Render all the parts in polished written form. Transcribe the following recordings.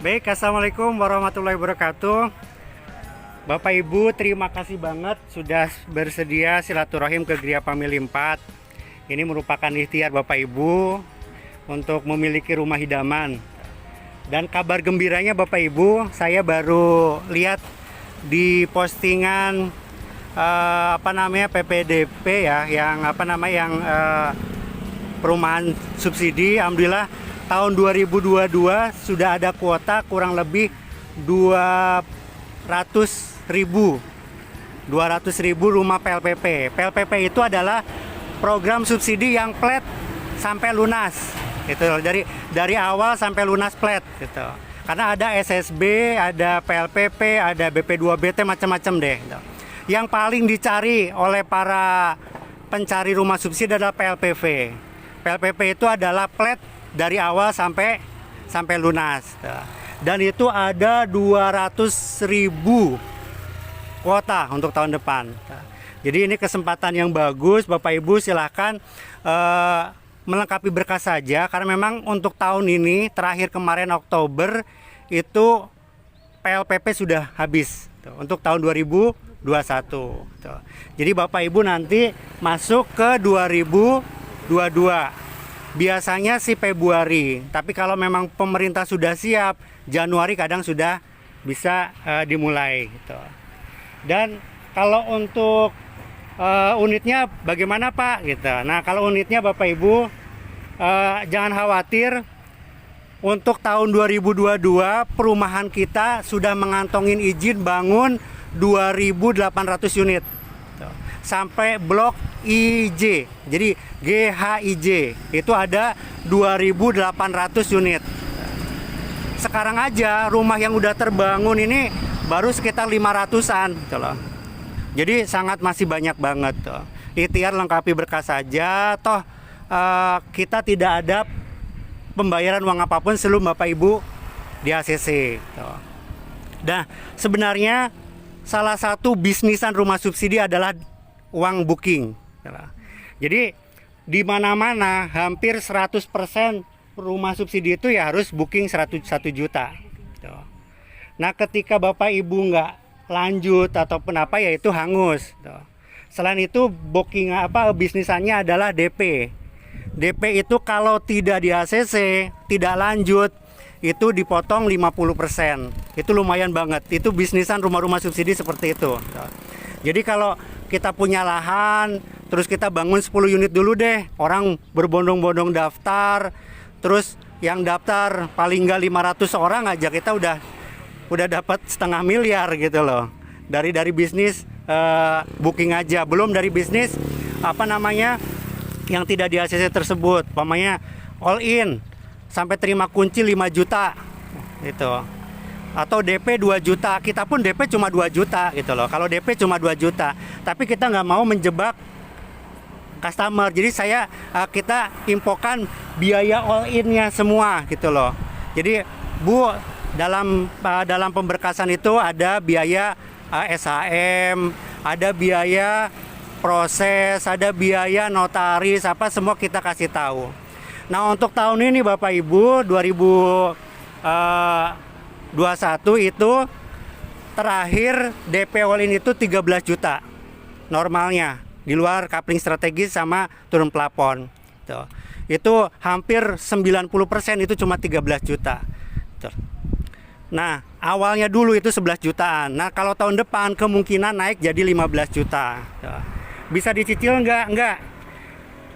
Baik, Assalamualaikum warahmatullahi wabarakatuh. Bapak Ibu, terima kasih banget sudah bersedia silaturahim ke Gria Family 4. Ini merupakan ikhtiar Bapak Ibu untuk memiliki rumah idaman. Dan kabar gembiranya Bapak Ibu, saya baru lihat di postingan PPDP ya, yang perumahan subsidi. Alhamdulillah tahun 2022 sudah ada kuota kurang lebih 200.000 rumah PLPP. PLPP itu adalah program subsidi yang flat sampai lunas. Itu dari awal sampai lunas flat gitu. Karena ada SSB, ada PLPP, ada BP2BT, macam-macam deh gitu. Yang paling dicari oleh para pencari rumah subsidi adalah PLPP. PLPP itu adalah flat dari awal sampai lunas. Dan itu ada 200.000 kuota untuk tahun depan. Jadi ini kesempatan yang bagus, Bapak Ibu silahkan melengkapi berkas saja, karena memang untuk tahun ini terakhir kemarin Oktober itu PLPP sudah habis untuk tahun 2021. Jadi Bapak Ibu nanti masuk ke 2022. Biasanya sih Februari, tapi kalau memang pemerintah sudah siap, Januari kadang sudah bisa dimulai gitu. Dan kalau untuk unitnya bagaimana Pak gitu. Nah, kalau unitnya Bapak Ibu jangan khawatir, untuk tahun 2022 perumahan kita sudah mengantongin izin bangun 2.800 unit sampai blok IJ. Jadi GHIJ itu ada 2.800 unit. Sekarang aja rumah yang udah terbangun ini baru sekitar 500-an gitu loh. Jadi sangat masih banyak banget tuh. Ikhtiar lengkapi berkas saja, toh kita tidak ada pembayaran uang apapun sebelum Bapak Ibu di ACC tuh. Nah, sebenarnya salah satu bisnisan rumah subsidi adalah uang booking. Jadi di mana-mana hampir 100% rumah subsidi itu ya harus booking 1 juta. Nah, ketika Bapak Ibu nggak lanjut ataupun apa ya itu hangus. Selain itu booking bisnisannya adalah DP. DP itu kalau tidak di ACC, tidak lanjut, itu dipotong 50%. Itu lumayan banget. Itu bisnisan rumah-rumah subsidi seperti itu. Jadi kalau kita punya lahan, terus kita bangun 10 unit dulu deh. Orang berbondong-bondong daftar, terus yang daftar paling nggak 500 orang aja kita udah dapat 500 miliar gitu loh. Dari bisnis booking aja, belum dari bisnis yang tidak di ACC tersebut. Pamannya all in sampai terima kunci 5 juta gitu. Atau DP 2 juta, kita pun DP cuma 2 juta gitu loh. Kalau DP cuma 2 juta, tapi kita nggak mau menjebak customer. Jadi kita infokan biaya all in-nya semua gitu loh. Jadi Bu, dalam pemberkasan itu ada biaya SHM, ada biaya proses, ada biaya notaris, semua kita kasih tahu. Nah, untuk tahun ini Bapak Ibu 2021 itu terakhir DP all-in itu 13 juta normalnya, di luar coupling strategis sama turun plafon. Itu hampir 90% itu cuma 13 juta. Nah, awalnya dulu itu 11 jutaan. Nah, kalau tahun depan kemungkinan naik jadi 15 juta. Bisa dicicil enggak? Enggak.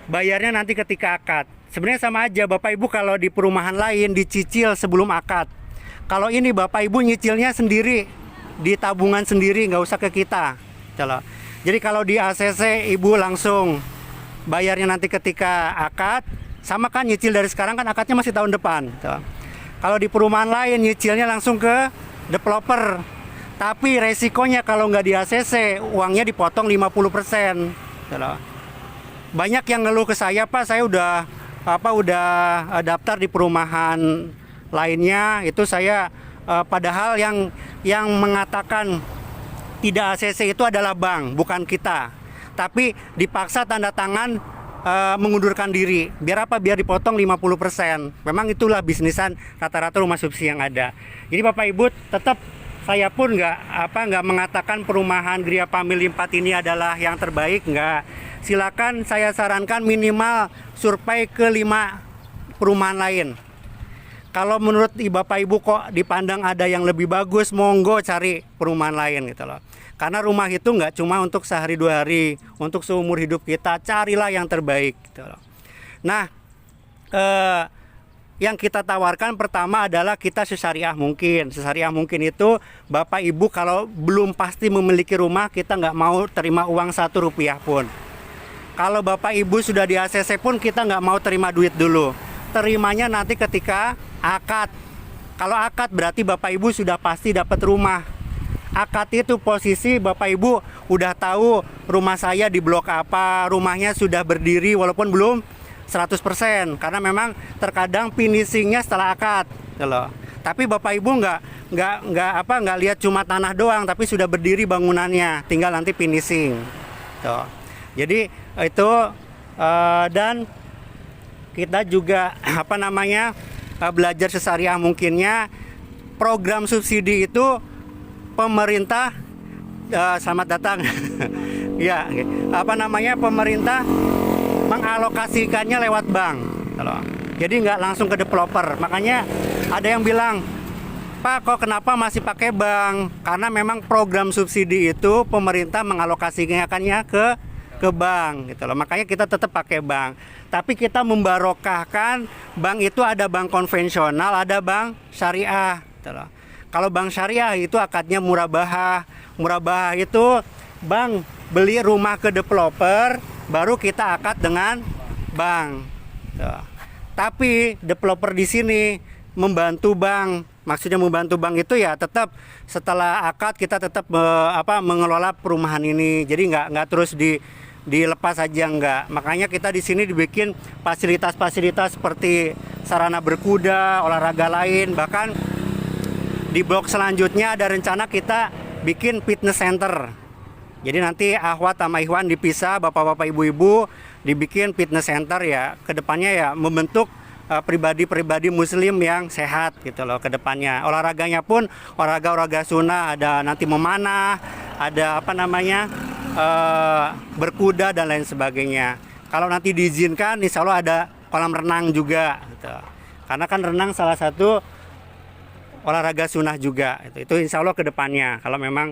Bayarnya nanti ketika akad. Sebenarnya sama aja Bapak Ibu kalau di perumahan lain dicicil sebelum akad. Kalau ini Bapak Ibu nyicilnya sendiri, di tabungan sendiri, nggak usah ke kita. Jadi kalau di ACC Ibu langsung bayarnya nanti ketika akad, sama kan nyicil dari sekarang kan akadnya masih tahun depan. Kalau di perumahan lain nyicilnya langsung ke developer. Tapi resikonya kalau nggak di ACC, uangnya dipotong 50%. Banyak yang ngeluh ke saya, Pak, saya udah daftar di perumahan lainnya, itu saya padahal yang mengatakan tidak ACC itu adalah bank, bukan kita. Tapi dipaksa tanda tangan mengundurkan diri. Biar apa? Biar dipotong 50%. Memang itulah bisnisan rata-rata rumah subsidi yang ada. Jadi Bapak Ibu tetap, saya pun nggak mengatakan perumahan Gria Family 4 ini adalah yang terbaik, nggak. Silakan, saya sarankan minimal survei ke 5 perumahan lain. Kalau menurut Bapak Ibu kok dipandang ada yang lebih bagus, monggo cari perumahan lain gitu loh. Karena rumah itu nggak cuma untuk sehari 2 hari, untuk seumur hidup kita, carilah yang terbaik gitu loh. Nah, yang kita tawarkan pertama adalah kita sesyariah mungkin. Sesyariah mungkin itu Bapak Ibu kalau belum pasti memiliki rumah, kita nggak mau terima uang 1 rupiah pun. Kalau Bapak Ibu sudah di ACC pun kita nggak mau terima duit dulu. Terimanya nanti ketika akad. Kalau akad berarti Bapak Ibu sudah pasti dapat rumah. Akad itu posisi Bapak Ibu udah tahu rumah saya di blok apa, rumahnya sudah berdiri walaupun belum 100%, karena memang terkadang finishingnya setelah akad gitu loh. Tapi Bapak Ibu nggak lihat cuma tanah doang, tapi sudah berdiri bangunannya, tinggal nanti finishing tuh. Jadi itu dan kita juga belajar sesyariah mungkinnya. Program subsidi itu pemerintah selamat datang ya, pemerintah mengalokasikannya lewat bank. Jadi nggak langsung ke developer. Makanya ada yang bilang, Pak, kok kenapa masih pakai bank? Karena memang program subsidi itu pemerintah mengalokasikannya ke bank gitu loh. Makanya kita tetap pakai bank. Tapi kita membarokahkan bank itu, ada bank konvensional, ada bank syariah gitu loh. Kalau bank syariah itu akadnya murabahah. Murabahah itu bank beli rumah ke developer, baru kita akad dengan bank. Tuh. Tapi developer di sini membantu bank. Maksudnya membantu bank itu ya tetap setelah akad kita tetap mengelola perumahan ini. Jadi nggak terus dilepas aja, nggak. Makanya kita di sini dibikin fasilitas-fasilitas seperti sarana berkuda, olahraga lain, bahkan di blok selanjutnya ada rencana kita bikin fitness center. Jadi nanti Ahwat sama Ikhwan dipisah, bapak-bapak ibu-ibu dibikin fitness center ya. Kedepannya ya membentuk pribadi-pribadi muslim yang sehat gitu loh kedepannya. Olahraganya pun olahraga sunnah, ada nanti memanah, ada berkuda dan lain sebagainya. Kalau nanti diizinkan, insya Allah ada kolam renang juga gitu. Karena kan renang salah satu olahraga sunnah juga, itu insya Allah ke depannya kalau memang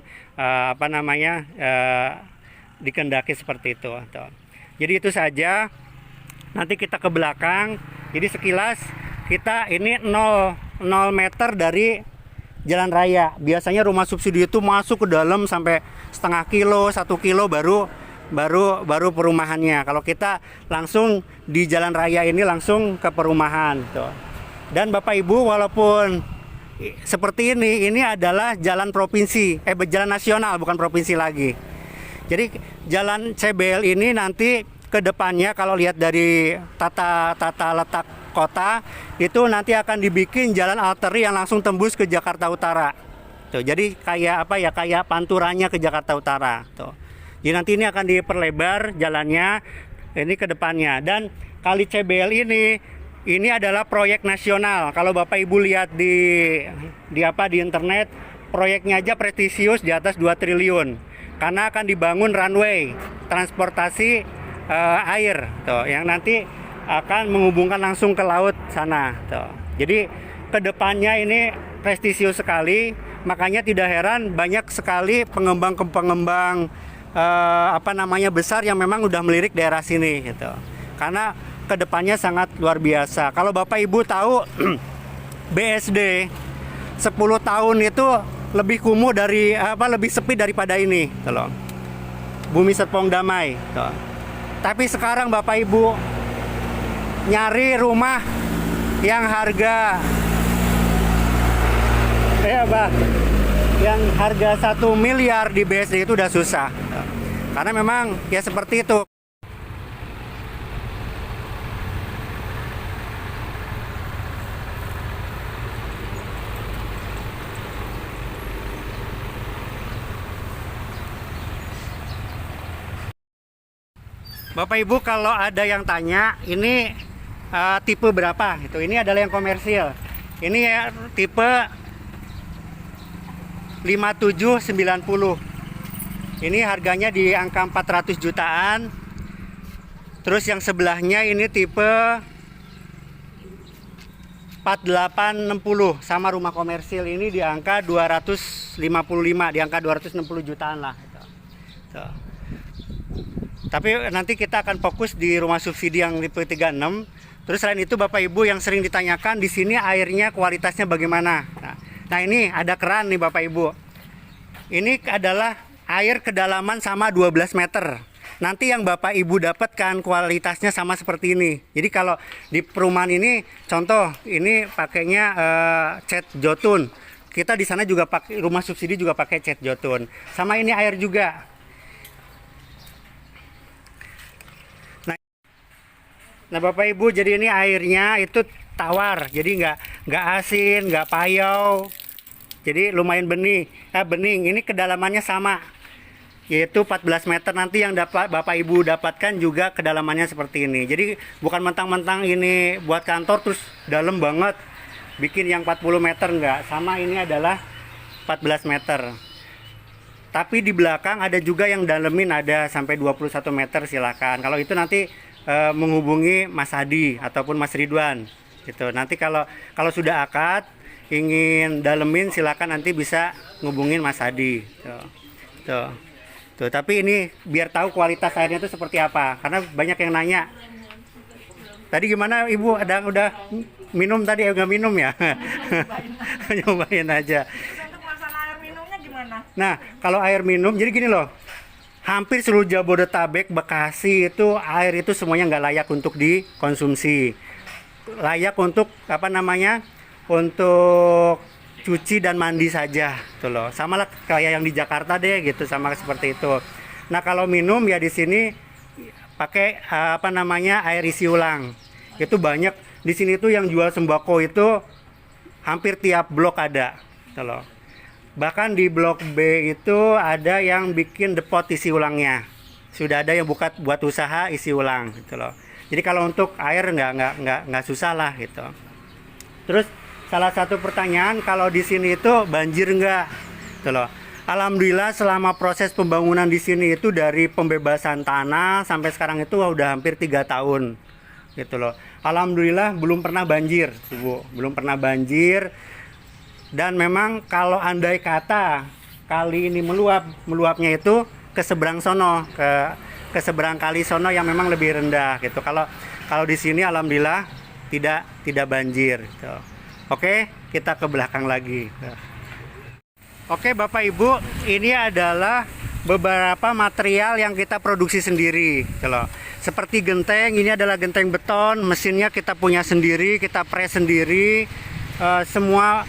dikehendaki seperti itu. Jadi itu saja. Nanti kita ke belakang. Jadi sekilas kita ini 0 meter dari jalan raya. Biasanya rumah subsidi itu masuk ke dalam sampai setengah kilo, 1 kilo baru perumahannya. Kalau kita langsung di jalan raya ini langsung ke perumahan. Dan Bapak Ibu, walaupun seperti ini adalah jalan provinsi, jalan nasional, bukan provinsi lagi. Jadi jalan CBL ini nanti ke depannya kalau lihat dari tata letak kota itu nanti akan dibikin jalan arteri yang langsung tembus ke Jakarta Utara. Tuh, jadi kayak panturannya ke Jakarta Utara. Tuh. Jadi nanti ini akan diperlebar jalannya ini ke depannya. Dan kali CBL ini adalah proyek nasional. Kalau Bapak Ibu lihat di internet, proyeknya aja prestisius di atas 2 triliun. Karena akan dibangun runway transportasi air tuh, yang nanti akan menghubungkan langsung ke laut sana tuh. Jadi kedepannya ini prestisius sekali. Makanya tidak heran banyak sekali pengembang besar yang memang udah melirik daerah sini gitu. Karena kedepannya sangat luar biasa. Kalau Bapak Ibu tahu BSD 10 tahun itu lebih kumuh lebih sepi daripada ini gitu. Bumi Serpong Damai gitu. Tapi sekarang Bapak Ibu nyari rumah yang harga yang harga 1 miliar di BSD itu udah susah. Karena memang ya seperti itu. Bapak Ibu kalau ada yang tanya ini tipe berapa itu, ini adalah yang komersil. Ini ya tipe 5790. Ini harganya di angka 400 jutaan. Terus yang sebelahnya ini tipe 4860 sama rumah komersil ini di angka 255, di angka 260 jutaan lah gitu. Tuh. Tapi nanti kita akan fokus di rumah subsidi yang tipe 36. Terus selain itu Bapak Ibu yang sering ditanyakan di sini airnya kualitasnya bagaimana. Nah ini ada keran nih Bapak Ibu. Ini adalah air kedalaman sama 12 meter. Nanti yang Bapak Ibu dapatkan kualitasnya sama seperti ini. Jadi kalau di perumahan ini, contoh ini pakainya cat jotun. Kita di sana juga pakai, rumah subsidi juga pakai cat jotun. Sama ini air juga. Nah Bapak Ibu, jadi ini airnya itu tawar. Jadi nggak asin, nggak payau. Jadi lumayan bening. Ini kedalamannya sama, yaitu 14 meter. Nanti yang dapat Bapak Ibu dapatkan juga kedalamannya seperti ini. Jadi bukan mentang-mentang ini buat kantor terus dalam banget bikin yang 40 meter, enggak. Sama ini adalah 14 meter. Tapi di belakang ada juga yang dalemin, ada sampai 21 meter, silakan. Kalau itu nanti menghubungi Mas Hadi ataupun Mas Ridwan gitu. Nanti kalau sudah akad ingin dalemin, silakan nanti bisa ngubungin Mas Hadi. Tuh, tapi ini biar tahu kualitas airnya itu seperti apa, karena banyak yang nanya. Tadi gimana Ibu, udah minum tadi? Nggak minum ya? Nyobain aja. Untuk masalah air minumnya gimana? Nah, kalau air minum, jadi gini loh, hampir seluruh Jabodetabek, Bekasi itu air itu semuanya nggak layak untuk dikonsumsi. Layak untuk untuk cuci dan mandi saja, tuh loh. Sama lah kayak yang di Jakarta deh, gitu, sama seperti itu. Nah kalau minum ya di sini pakai air isi ulang. Itu banyak di sini tuh yang jual sembako itu hampir tiap blok ada, tuh loh. Bahkan di blok B itu ada yang bikin depot isi ulangnya. Sudah ada yang buat usaha isi ulang, gitu loh. Jadi kalau untuk air nggak susah lah gitu. Terus salah satu pertanyaan, kalau di sini itu banjir nggak? Gitu loh. Alhamdulillah selama proses pembangunan di sini itu dari pembebasan tanah sampai sekarang itu udah hampir 3 tahun. Gitu loh. Alhamdulillah belum pernah banjir, Bu. Belum pernah banjir. Dan memang kalau andai kata kali ini meluapnya itu ke seberang sono, ke seberang kali sono yang memang lebih rendah gitu. Kalau di sini alhamdulillah tidak banjir gitu. Oke, kita ke belakang lagi. Oke, Bapak Ibu, ini adalah beberapa material yang kita produksi sendiri, gitu loh. Seperti genteng, ini adalah genteng beton, mesinnya kita punya sendiri, kita press sendiri. Semua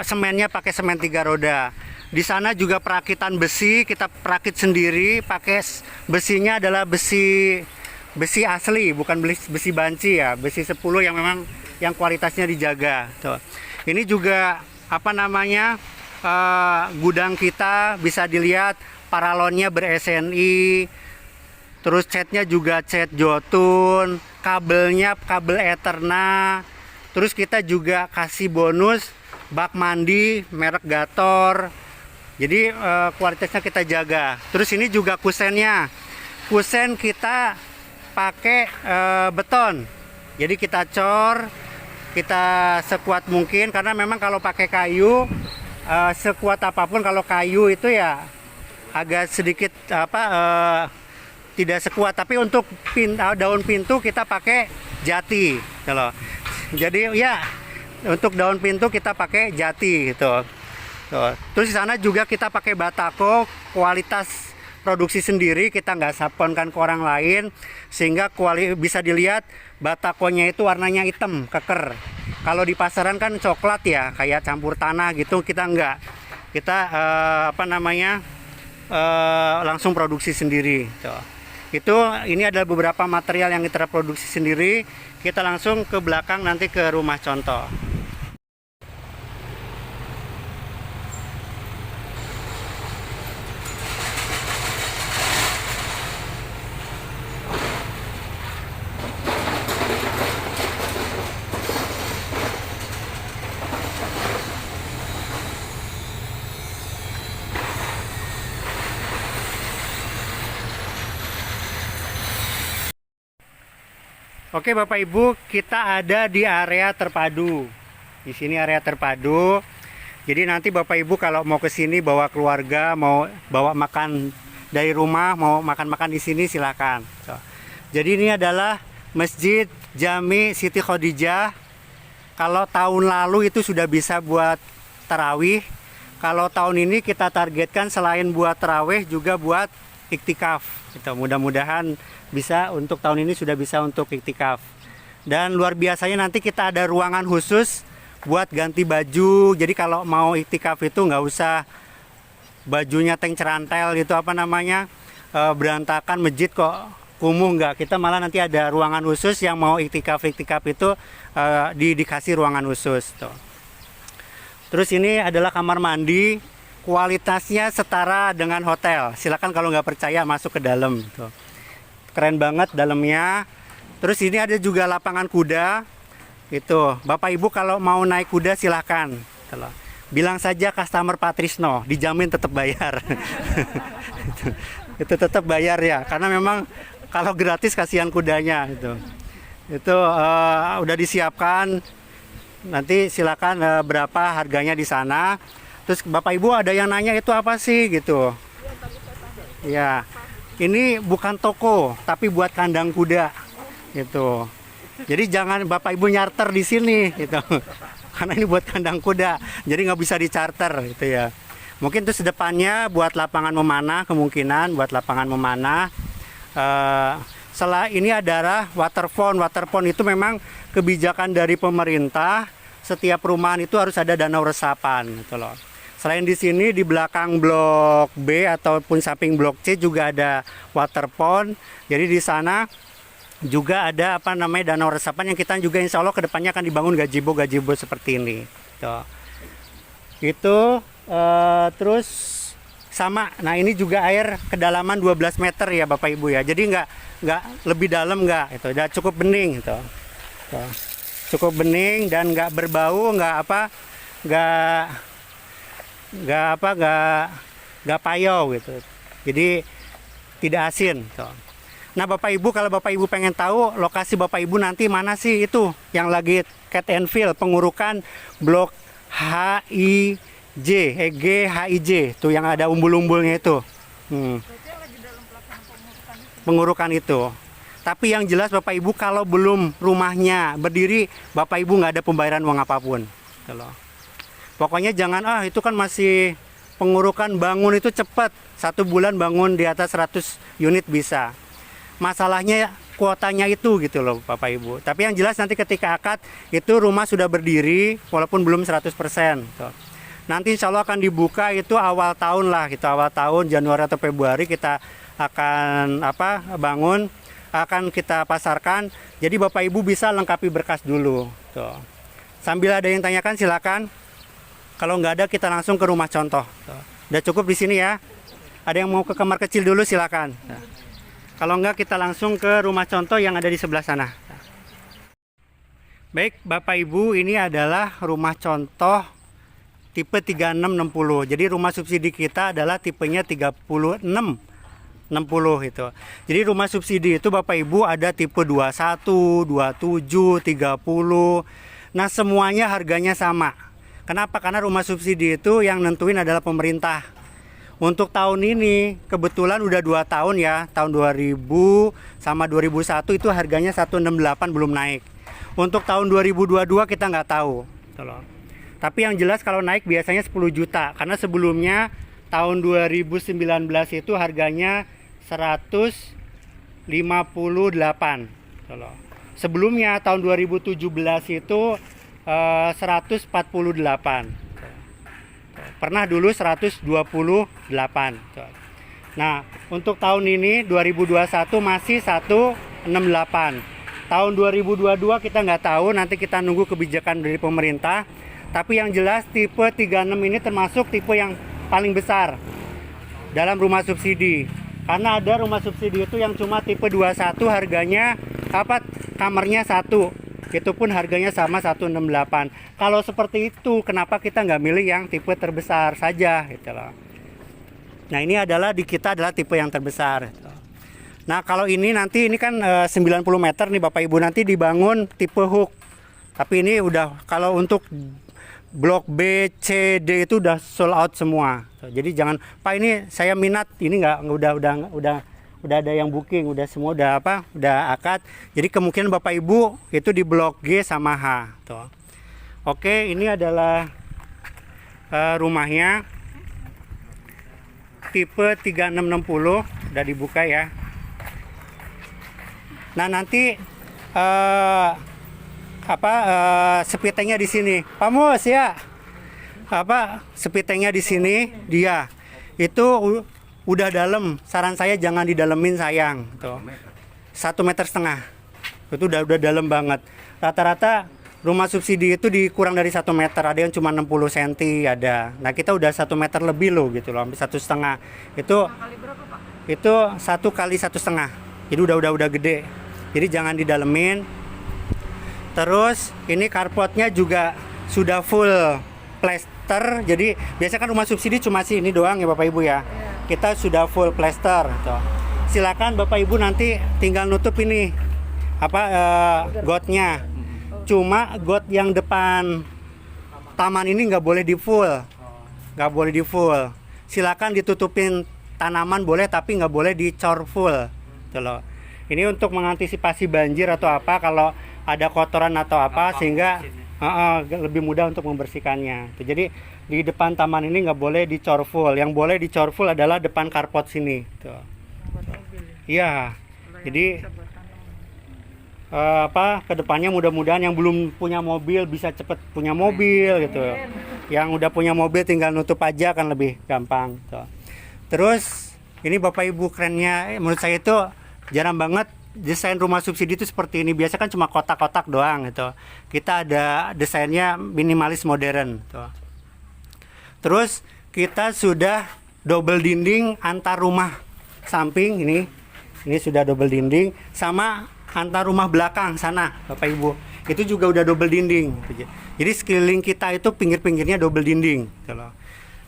semennya pakai semen 3 roda. Di sana juga perakitan besi, kita perakit sendiri, pakai besinya adalah besi asli, bukan besi banci ya, besi 10 yang memang yang kualitasnya dijaga. Tuh. Ini juga gudang kita bisa dilihat paralonnya ber-SNI, terus catnya juga cat jotun, kabelnya kabel Eterna, terus kita juga kasih bonus bak mandi merek Gator. Jadi kualitasnya kita jaga. Terus ini juga kusennya, kusen kita pakai beton, jadi kita cor, kita sekuat mungkin, karena memang kalau pakai kayu sekuat apapun, kalau kayu itu ya agak sedikit tidak sekuat. Tapi untuk daun pintu kita pakai jati gitu. Jadi ya untuk daun pintu kita pakai jati gitu. Terus di sana juga kita pakai batako, kualitas produksi sendiri, kita nggak saponkan ke orang lain, sehingga bisa dilihat batakonya itu warnanya hitam keker. Kalau di pasaran kan coklat ya, kayak campur tanah gitu, kita nggak, kita langsung produksi sendiri. Ini adalah beberapa material yang kita produksi sendiri. Kita langsung ke belakang nanti ke rumah contoh. Oke Bapak Ibu, kita ada di area terpadu. Di sini area terpadu. Jadi nanti Bapak Ibu kalau mau ke sini bawa keluarga, mau bawa makan dari rumah, mau makan-makan di sini silakan. Jadi ini adalah Masjid Jami Siti Khadijah. Kalau tahun lalu itu sudah bisa buat tarawih. Kalau tahun ini kita targetkan selain buat tarawih juga buat iktikaf. Gitu. Mudah-mudahan bisa untuk tahun ini sudah bisa untuk iktikaf. Dan luar biasanya nanti kita ada ruangan khusus buat ganti baju. Jadi kalau mau iktikaf itu nggak usah bajunya tank cerantel itu apa namanya berantakan masjid kok kumuh, nggak. Kita malah nanti ada ruangan khusus yang mau iktikaf itu dikasih ruangan khusus tuh. Terus ini adalah kamar mandi, kualitasnya setara dengan hotel. Silakan kalau nggak percaya masuk ke dalam tuh. Keren banget dalamnya. Terus ini ada juga lapangan kuda. Itu, Bapak Ibu kalau mau naik kuda silahkan. Bilang saja customer Pak Trisno, dijamin tetap bayar. Itu tetap bayar ya, karena memang kalau gratis kasihan kudanya itu. Itu udah disiapkan. Nanti silakan berapa harganya di sana. Terus Bapak Ibu ada yang nanya itu apa sih gitu. Ya, ini bukan toko, tapi buat kandang kuda. Gitu. Jadi jangan Bapak Ibu nyarter di sini gitu. Karena ini buat kandang kuda. Jadi nggak bisa dicharter gitu ya. Mungkin terus depannya buat lapangan memanah, kemungkinan buat lapangan memanah. Setelah ini adalah waterfront. Waterfront itu memang kebijakan dari pemerintah. Setiap perumahan itu harus ada danau resapan gitu loh. Selain di sini di belakang blok B ataupun samping blok C juga ada waterfront. Jadi di sana juga ada apa namanya danau resapan yang kita juga insya Allah kedepannya akan dibangun gazebo seperti ini. Tuh. Itu terus sama. Nah ini juga air kedalaman 12 meter ya Bapak Ibu ya. Jadi nggak lebih dalam nggak. Itu udah cukup bening gitu. Tuh. Cukup bening dan nggak berbau, nggak payau gitu. Jadi tidak asin. Tuh. Nah Bapak Ibu kalau Bapak Ibu pengen tahu lokasi Bapak Ibu nanti mana sih itu yang lagi cat and fill pengurukan blok GHIJ tuh yang ada umbul-umbulnya itu. Pengurukan itu. Tapi yang jelas Bapak Ibu kalau belum rumahnya berdiri Bapak Ibu nggak ada pembayaran uang apapun. Pokoknya jangan itu kan masih pengurukan bangun itu cepat 1 bulan bangun di atas 100 unit bisa. Masalahnya kuotanya itu gitu loh Bapak Ibu. Tapi yang jelas nanti ketika akad itu rumah sudah berdiri walaupun belum 100%. Tuh. Nanti insya Allah akan dibuka itu awal tahun lah gitu. Awal tahun Januari atau Februari kita akan bangun, akan kita pasarkan. Jadi Bapak Ibu bisa lengkapi berkas dulu. Tuh. Sambil ada yang tanyakan silakan. Kalau nggak ada kita langsung ke rumah contoh. Tuh. Udah cukup di sini ya. Ada yang mau ke kamar kecil dulu silakan. Tuh. Kalau enggak kita langsung ke rumah contoh yang ada di sebelah sana. Baik Bapak Ibu, ini adalah rumah contoh tipe 3660. Jadi rumah subsidi kita adalah tipenya 3660 itu. Jadi rumah subsidi itu Bapak Ibu ada tipe 21, 27, 30. Nah semuanya harganya sama. Kenapa? Karena rumah subsidi itu yang nentuin adalah pemerintah. Untuk tahun ini kebetulan udah 2 tahun ya, tahun 2000 sama 2001 itu harganya 168 belum naik. Untuk tahun 2022 kita nggak tahu. Tapi yang jelas kalau naik biasanya 10 juta karena sebelumnya tahun 2019 itu harganya 158. Sebelumnya tahun 2017 itu 148. Pernah dulu 128. Nah, untuk tahun ini 2021 masih 168. Tahun 2022 kita nggak tahu, nanti kita nunggu kebijakan dari pemerintah. Tapi yang jelas tipe 36 ini termasuk tipe yang paling besar dalam rumah subsidi. Karena ada rumah subsidi itu yang cuma tipe 21 harganya kamarnya 1. Itu pun harganya sama 168. Kalau seperti itu kenapa kita nggak milih yang tipe terbesar saja gitu loh. Nah ini adalah di kita adalah tipe yang terbesar gitu. Nah kalau ini nanti ini kan 90 meter nih Bapak Ibu, nanti dibangun tipe hook. Tapi ini udah kalau untuk blok B, C, D itu udah sold out semua. Jadi jangan, Pak ini saya minat, ini nggak udah ada yang booking, udah semua udah akad. Jadi kemungkinan Bapak Ibu itu di blok G sama H. Tuh. Oke, ini adalah rumahnya tipe 3660 udah dibuka ya. Nah nanti sepitengnya di sini, Pak Mus ya. Sepitengnya di sini dia itu udah dalam. Saran saya jangan didalemin sayang. Tuh. 1,5 meter. Itu udah dalam banget. Rata-rata rumah subsidi itu dikurang dari 1 meter. Ada yang cuma 60 cm ada. Nah kita udah 1 meter lebih loh gitu loh, hampir 1,5. Itu Kali berapa, Pak? itu 1 kali 1,5. Jadi udah gede. Jadi jangan didalemin. Terus ini carportnya juga sudah full plester. Jadi biasanya kan rumah subsidi cuma sih ini doang ya Bapak Ibu ya. Kita sudah full plester. Tuh. Silakan Bapak Ibu nanti tinggal nutup ini gotnya. Cuma got yang depan taman ini nggak boleh di full. Nggak boleh di full. Silakan ditutupin tanaman boleh, tapi nggak boleh dicor full. Tuh loh. Ini untuk mengantisipasi banjir atau apa kalau ada kotoran atau apa sehingga lebih mudah untuk membersihkannya. Jadi di depan taman ini nggak boleh dicor full. Yang boleh dicor full adalah depan carport sini. Tuh. Iya. Jadi kedepannya mudah-mudahan yang belum punya mobil bisa cepet punya mobil gitu. Yang udah punya mobil tinggal nutup aja kan lebih gampang. Tuh. Terus ini Bapak Ibu kerennya, menurut saya itu jarang banget desain rumah subsidi itu seperti ini. Biasa kan cuma kotak-kotak doang gitu. Kita ada desainnya minimalis modern tuh. Terus kita sudah double dinding antar rumah samping ini sudah double dinding sama antar rumah belakang sana Bapak Ibu. Itu juga udah double dinding. Jadi sekeliling kita itu pinggir-pinggirnya double dinding gitu loh.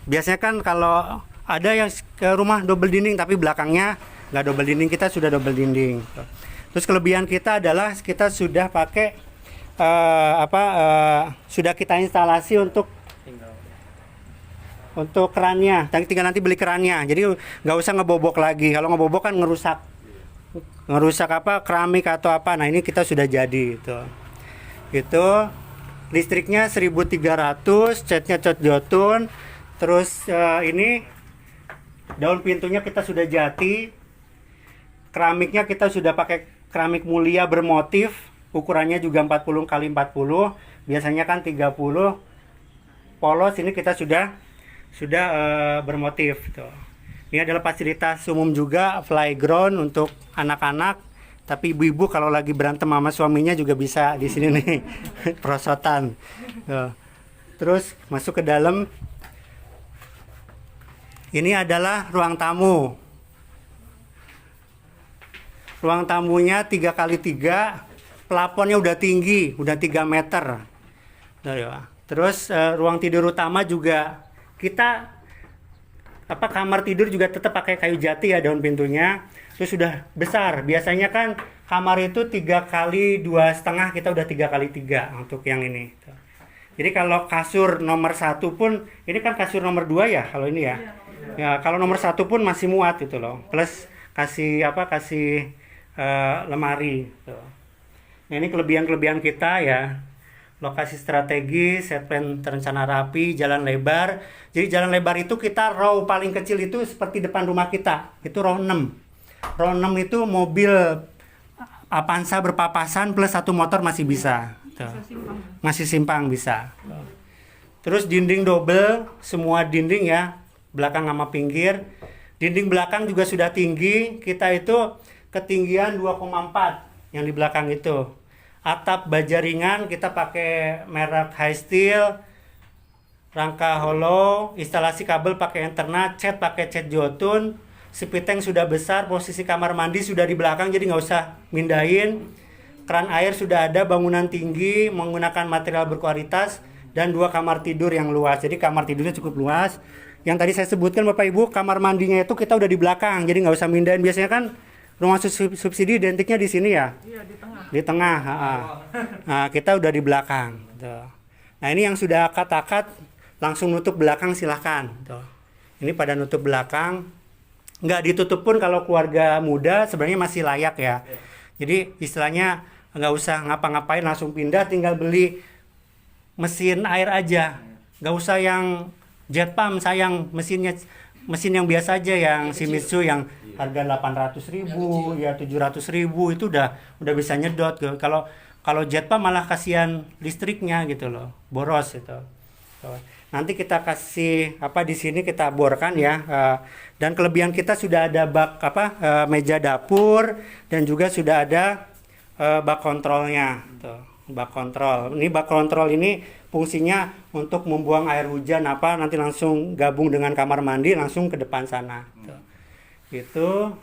Biasanya kan kalau ada yang ke rumah double dinding tapi belakangnya nggak double dinding, kita sudah double dinding. Terus kelebihan kita adalah kita sudah pakai sudah kita instalasi untuk kerannya. Tinggal nanti beli kerannya. Jadi nggak usah ngebobok lagi. Kalau ngebobok kan ngerusak keramik atau apa. Nah ini kita sudah jadi itu listriknya 1300, catnya cat jotun. Terus ini daun pintunya kita sudah jati. Keramiknya kita sudah pakai keramik mulia bermotif, ukurannya juga 40 kali 40, biasanya kan 30 polos, ini kita sudah bermotif tuh. Ini adalah fasilitas umum juga, playground untuk anak-anak, tapi ibu-ibu kalau lagi berantem sama suaminya juga bisa di sini nih, perosotan. Tuh. Terus masuk ke dalam. Ini adalah ruang tamu. Ruang tamunya 3x3, plafonnya udah tinggi, udah 3 meter. Terus ruang tidur utama juga kita kamar tidur juga tetap pakai kayu jati ya daun pintunya. Terus sudah besar. Biasanya kan kamar itu 3x2,5, kita udah 3x3 untuk yang ini. Jadi kalau kasur nomor 1 pun, ini kan kasur nomor 2 ya kalau ini ya. Ya kalau nomor 1 pun masih muat gitu loh. Plus kasih lemari tuh. Nah, ini kelebihan kita ya. Lokasi strategis, set plan terencana rapi, jalan lebar. Jadi jalan lebar itu kita row paling kecil itu seperti depan rumah kita. Itu row 6. Row 6 itu mobil Avanza berpapasan plus 1 motor masih bisa. Tuh. Masih simpang bisa. Tuh. Terus dinding double, semua dinding ya, belakang sama pinggir. Dinding belakang juga sudah tinggi. Kita itu ketinggian 2,4 yang di belakang itu. Atap baja ringan kita pakai merek High Steel, rangka hollow, instalasi kabel pakai Ethernet, cat pakai cat jotun, sepiteng sudah besar, posisi kamar mandi sudah di belakang jadi nggak usah mindahin. Keran air sudah ada, bangunan tinggi, menggunakan material berkualitas, dan 2 kamar tidur yang luas. Jadi kamar tidurnya cukup luas. Yang tadi saya sebutkan Bapak Ibu, kamar mandinya itu kita udah di belakang, jadi nggak usah mindahin. Biasanya kan rumah subsidi identiknya di sini ya, Iya, di tengah. di tengah. Nah, kita udah di belakang. Tuh. Nah, ini yang sudah akad-akad langsung nutup belakang silahkan. Tuh. Ini pada nutup belakang, nggak ditutup pun kalau keluarga muda sebenarnya masih layak ya. Jadi istilahnya nggak usah ngapa-ngapain, langsung pindah, tinggal beli mesin air aja, nggak usah yang jet pump, sayang mesin yang biasa aja, yang Shimizu yang harga 800.000 ya 700.000 itu udah bisa nyedot. Kalau jet pump malah kasihan listriknya gitu loh, boros itu. Nanti kita kasih di sini kita borkan ya, dan kelebihan kita sudah ada bak meja dapur, dan juga sudah ada bak kontrolnya tuh. Bak kontrol. Ini bak kontrol ini fungsinya untuk membuang air hujan nanti langsung gabung dengan kamar mandi langsung ke depan sana. Tuh. Gitu.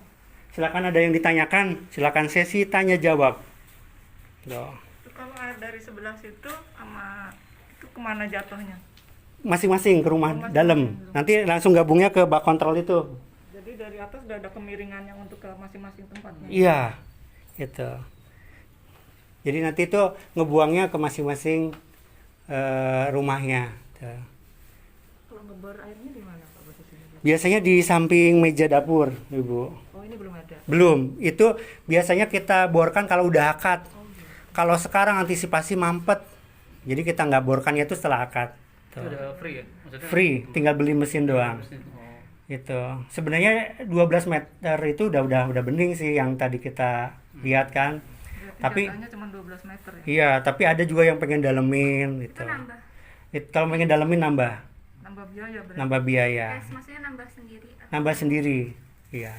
Silakan ada yang ditanyakan, silakan sesi tanya jawab. Tuh. Itu kalau air dari sebelah situ sama itu kemana jatuhnya? Masing-masing ke rumah dalam. Nanti langsung gabungnya ke bak kontrol itu. Jadi dari atas udah ada kemiringannya untuk ke masing-masing tempatnya. Iya. Gitu. Jadi nanti itu ngebuangnya ke masing-masing rumahnya. Tuh. Kalau ngebor airnya di mana Pak posisinya? Biasanya di samping meja dapur, Ibu. Oh, ini belum ada. Belum. Itu biasanya kita borkan kalau udah akad. Kalau sekarang antisipasi mampet. Jadi kita nggak borkannya itu setelah akad. Tuh. Itu udah free ya? Maksudnya Free, tinggal beli mesin doang. Oh. Gitu. Sebenarnya 12 meter itu udah bening sih yang tadi kita lihat kan. Tapi Jatahnya cuma 12 meter ya. iya, tapi ada juga yang pengen dalemin gitu. Kalau pengen dalemin nambah Biaya berarti. nambah biaya. Maksudnya nambah sendiri atau Nambah sendiri. Iya.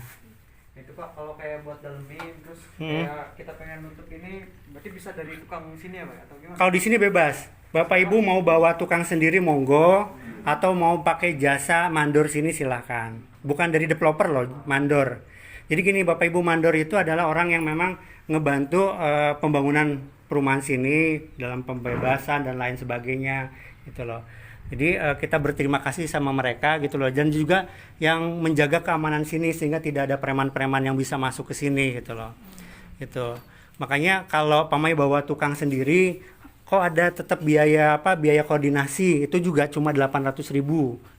Itu Pak, kalau kayak buat dalemin terus Hmm. kayak kita pengen nutup ini berarti bisa dari tukang sini ya Pak atau gimana? Kalau di sini bebas. Bapak Ibu mau bawa tukang sendiri monggo, atau mau pakai jasa mandor sini silahkan. Bukan dari developer loh, mandor. Jadi gini, Bapak Ibu, mandor itu adalah orang yang memang ngebantu pembangunan perumahan sini dalam pembebasan dan lain sebagainya gitu loh. Jadi kita berterima kasih sama mereka gitu loh, dan juga yang menjaga keamanan sini sehingga tidak ada preman-preman yang bisa masuk ke sini gitu loh. Gitu. Makanya kalau Pamai bawa tukang sendiri, kok ada tetap biaya biaya koordinasi itu juga cuma 800.000,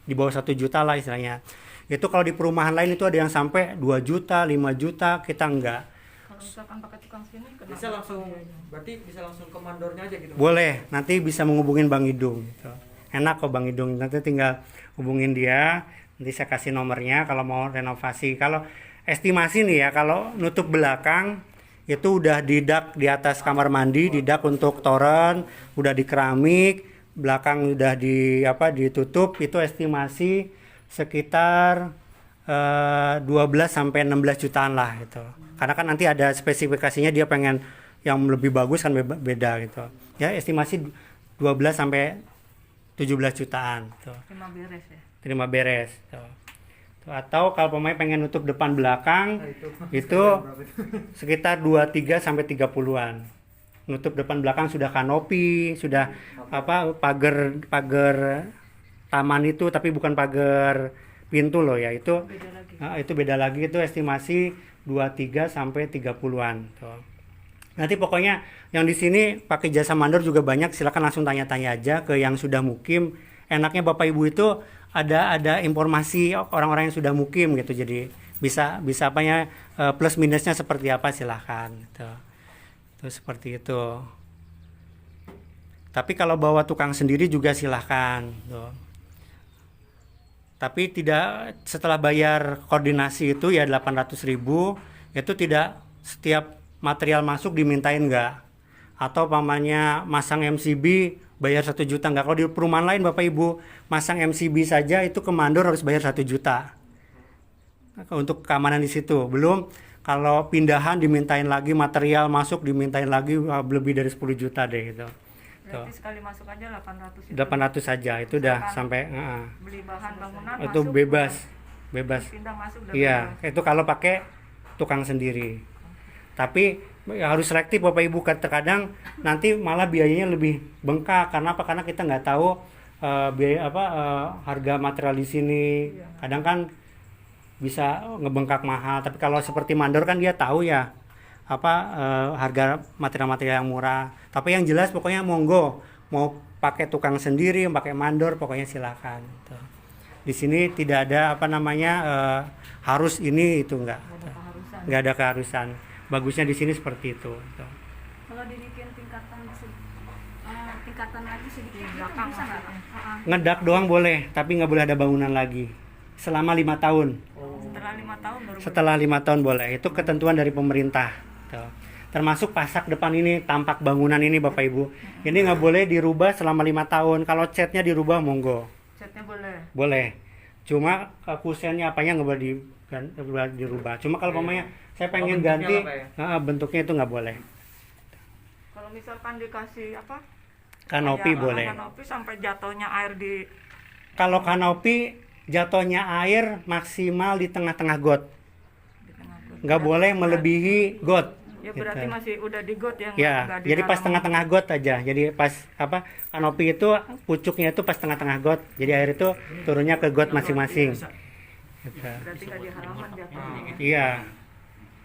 di bawah 1 juta lah istilahnya. Itu kalau di perumahan lain itu ada yang sampai 2 juta, 5 juta, kita enggak. Kalau misalkan pakai tukang sini kenapa? Bisa langsung, berarti bisa langsung ke mandornya aja gitu? Boleh, nanti bisa menghubungin Bang Idung gitu. Enak kok Bang Idung, nanti tinggal hubungin dia, nanti saya kasih nomornya kalau mau renovasi. Kalau estimasi nih ya, kalau nutup belakang itu udah didak di atas kamar mandi, didak untuk toren, udah di keramik, belakang udah ditutup, itu estimasi sekitar 12 sampai 16 jutaan lah gitu. Karena kan nanti ada spesifikasinya, dia pengen yang lebih bagus kan beda gitu. Ya estimasi 12 sampai 17 jutaan tuh. Terima beres ya. Terima beres tuh. Atau kalau pemain pengen nutup depan belakang, itu sekitar 23 sampai 30-an. Nutup depan belakang sudah kanopi, sudah pagar taman itu, tapi bukan pagar pintu loh ya. Itu Beda lagi. itu beda lagi, itu estimasi 23 sampai 30-an tuh. Nanti pokoknya yang di sini pakai jasa mandor juga banyak, silakan langsung tanya-tanya aja ke yang sudah mukim. Enaknya Bapak Ibu itu ada informasi orang-orang yang sudah mukim gitu, jadi bisa plus minusnya seperti apa silahkan gitu. Itu seperti itu. Tapi kalau bawa tukang sendiri juga silahkan tuh. Tapi tidak, setelah bayar koordinasi itu ya 800.000, itu tidak setiap material masuk dimintain enggak. Atau pamannya masang MCB bayar 1 juta enggak. Kalau di perumahan lain Bapak Ibu masang MCB saja itu ke mandor harus bayar 1 juta. Untuk keamanan di situ. Belum kalau pindahan dimintain lagi, material masuk dimintain lagi lebih dari 10 juta deh gitu. Berarti sekali masuk aja 800 itu. 800 saja itu udah sampai Beli bahan bangunan itu masuk, bebas. pindah masuk udah Iya, bebas. itu kalau pakai tukang sendiri. Tapi ya harus selektif Bapak Ibu, terkadang nanti malah biayanya lebih bengkak. Karena apa? Karena kita nggak tahu biaya harga material di sini. Kadang kan bisa ngebengkak mahal. Tapi kalau seperti mandor kan dia tahu ya apa harga material-material yang murah. Tapi yang jelas pokoknya monggo, mau pakai tukang sendiri, pakai mandor, pokoknya silakan. Gitu. Di sini tidak ada apa namanya harus ini itu enggak. Nggak ada keharusan. Bagusnya di sini seperti itu. Gitu. Kalau dibikin tingkatan lagi sedikit Di itu belakang bisa nggak? maksudnya. Ngedak doang boleh, tapi nggak boleh ada bangunan lagi. Selama 5 tahun. Setelah 5 tahun baru Setelah 5 tahun boleh. Itu ketentuan dari pemerintah. Tuh. Termasuk pasak depan ini, tampak bangunan ini Bapak Ibu. Ini nggak boleh dirubah selama 5 tahun. Kalau catnya dirubah monggo. catnya boleh. Boleh. Cuma kusennya apanya nggak boleh nggak boleh dirubah. Cuma kalau pokoknya saya pengen bentuknya ganti, apa bentuknya itu nggak boleh. Kalau misalkan dikasih apa? Kanopi kayak boleh. Kanopi sampai jatuhnya air di Kalau kanopi jatuhnya air maksimal di tengah-tengah got. tengah got. Nggak boleh melebihi got. Ya berarti Gitu. masih udah di got yang Ya, nggak di jadi pas dalam. tengah-tengah got aja. Jadi pas apa kanopi itu pucuknya itu pas tengah-tengah got. Jadi air itu turunnya ke got masing-masing. Gitu. Berarti nggak di halaman jatuhnya. Iya.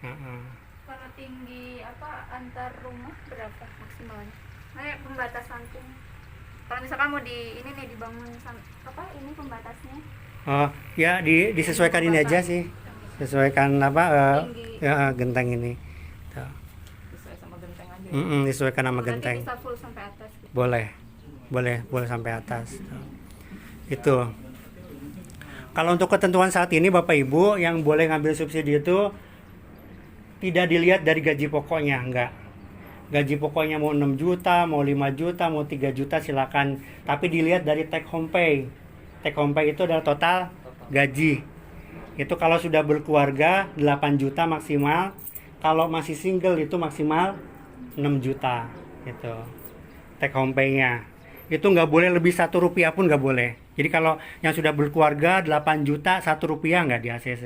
Heeh. Kalau tinggi apa antar rumah berapa maksimalnya? Kayak pembatasan tuh. Kalau misalkan mau di ini nih dibangun apa ini pembatasnya? Oh, ya disesuaikan ini aja sih. Sesuaikan apa genteng ini. Tuh. Sesuai sama genteng aja. Disesuaikan sama Berarti genteng. bisa full sampai atas gitu. Boleh. Boleh sampai atas. Tuh. Itu. Kalau untuk ketentuan saat ini Bapak Ibu yang boleh ngambil subsidi itu tidak dilihat dari gaji pokoknya, enggak. Gaji pokoknya mau 6 juta, mau 5 juta, mau 3 juta silakan. Tapi dilihat dari take home pay. Take home pay itu adalah total gaji. Itu kalau sudah berkeluarga 8 juta maksimal. Kalau masih single itu maksimal 6 juta gitu. Take home pay-nya. Itu nggak boleh lebih 1 rupiah pun nggak boleh. Jadi kalau yang sudah berkeluarga 8 juta 1 rupiah nggak di ACC.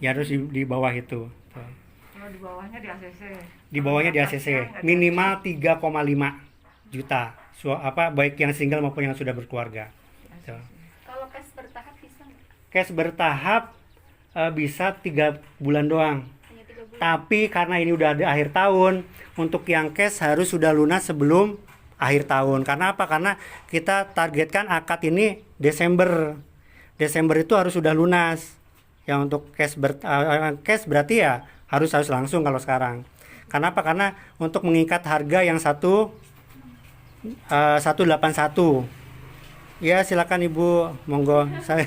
Ya harus di bawah itu. Tuh. Kalau di bawahnya di ACC. Di bawahnya di ACC minimal 3,5 juta. Baik yang single maupun yang sudah berkeluarga. Tuh. Kalau cash bertahap bisa nggak? Cash bertahap bisa 3 bulan doang. Hanya 3 bulan. Tapi karena ini udah ada akhir tahun, untuk yang cash harus sudah lunas sebelum akhir tahun. Karena apa? Karena kita targetkan akad ini Desember. Desember itu harus sudah lunas. Yang untuk cash berarti ya harus langsung kalau sekarang. Karena apa? Karena untuk mengikat harga yang 181. Ya silakan Ibu, monggo. Saya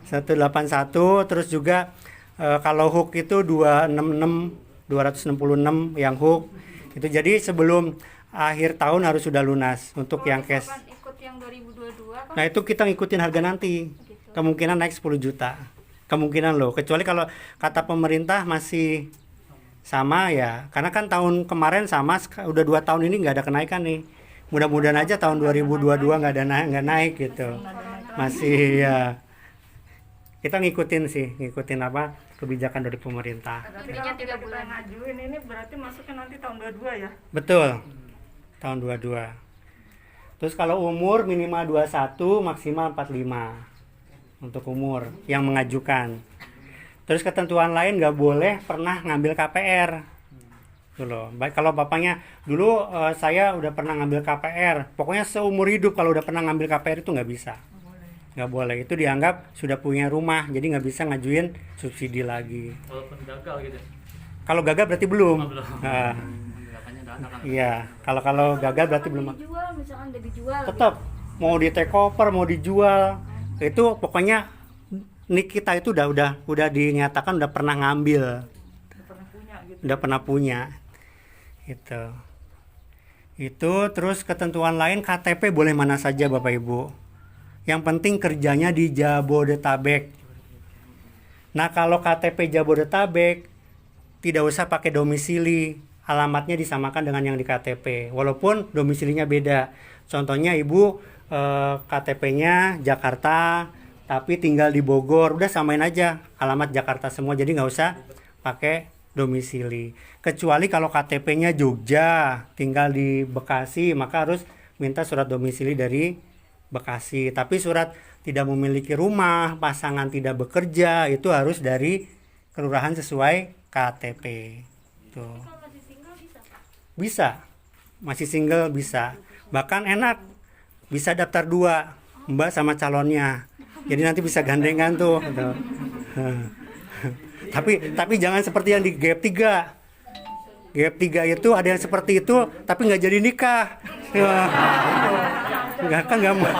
181, terus juga kalau hook itu 266 yang hook. Itu jadi sebelum akhir tahun harus sudah lunas untuk yang cash. Misalkan ikut yang 2022 kan Nah, itu kita ngikutin harga nanti. gitu. Kemungkinan naik 10 juta. Kemungkinan loh, kecuali kalau kata pemerintah masih sama ya. Karena kan tahun kemarin sama, udah 2 tahun ini nggak ada kenaikan nih. Mudah-mudahan aja tahun 2022 nggak naik gitu. Masih ya. Kita ngikutin apa kebijakan dari pemerintah. Berarti Intinya kalau 3 kita bulan. ngajuin ini berarti masuknya nanti tahun 22 ya. Betul. Tahun 22. Terus kalau umur minimal 21, maksimal 45. Untuk umur yang mengajukan. Terus ketentuan lain nggak boleh pernah ngambil KPR. Tuh loh. Baik kalau bapaknya dulu saya udah pernah ngambil KPR. Pokoknya seumur hidup kalau udah pernah ngambil KPR itu nggak bisa. Nggak boleh. Itu dianggap sudah punya rumah, jadi nggak bisa ngajuin subsidi lagi. Walaupun gagal gitu. Kalau gagal berarti belum. Oh, belum. Nah, Gerakannya dana kan. iya. Kalau gagal berarti belum. dijual misalkan udah dijual Tetap mau di take over, mau dijual, itu pokoknya nik kita itu udah dinyatakan udah pernah ngambil, Udah pernah punya gitu. udah pernah punya. Itu terus ketentuan lain KTP boleh mana saja Bapak Ibu. Yang penting kerjanya di Jabodetabek. Nah, kalau KTP Jabodetabek tidak usah pakai domisili, alamatnya disamakan dengan yang di KTP, walaupun domisilinya beda. Contohnya Ibu KTP-nya Jakarta, tapi tinggal di Bogor, udah samain aja alamat Jakarta semua, jadi nggak usah pakai domisili. Kecuali kalau KTP-nya Jogja, tinggal di Bekasi, maka harus minta surat domisili dari Bekasi. Tapi surat tidak memiliki rumah, pasangan tidak bekerja, itu harus dari kelurahan sesuai KTP. Tuh. Bisa, masih single bisa. Bahkan enak, bisa daftar 2, Mbak sama calonnya. Jadi nanti bisa gandengan tuh. Gitu. tapi jangan seperti yang di GAP 3. GAP 3 itu ada yang seperti itu, tapi nggak jadi nikah. Nggak mau.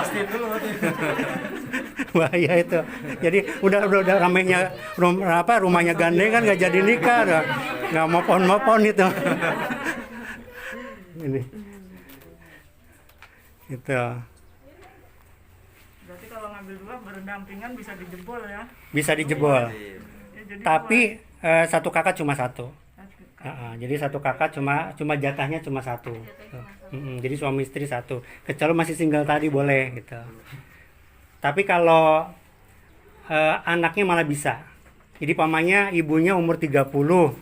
Bahaya itu. Jadi udah ramainya rumahnya gandengan nggak jadi nikah, nggak mopon itu. Ini itu Berarti kalau ngambil 2 berdampingan bisa dijebol ya. bisa dijebol. Ya, jadi Tapi satu kakak cuma satu. kalau- Jadi satu kakak cuma jatahnya cuma satu. Jadi suami istri satu. Kecuali masih single tadi boleh gitu. Tapi kalau anaknya malah bisa. Jadi pamannya ibunya umur 30,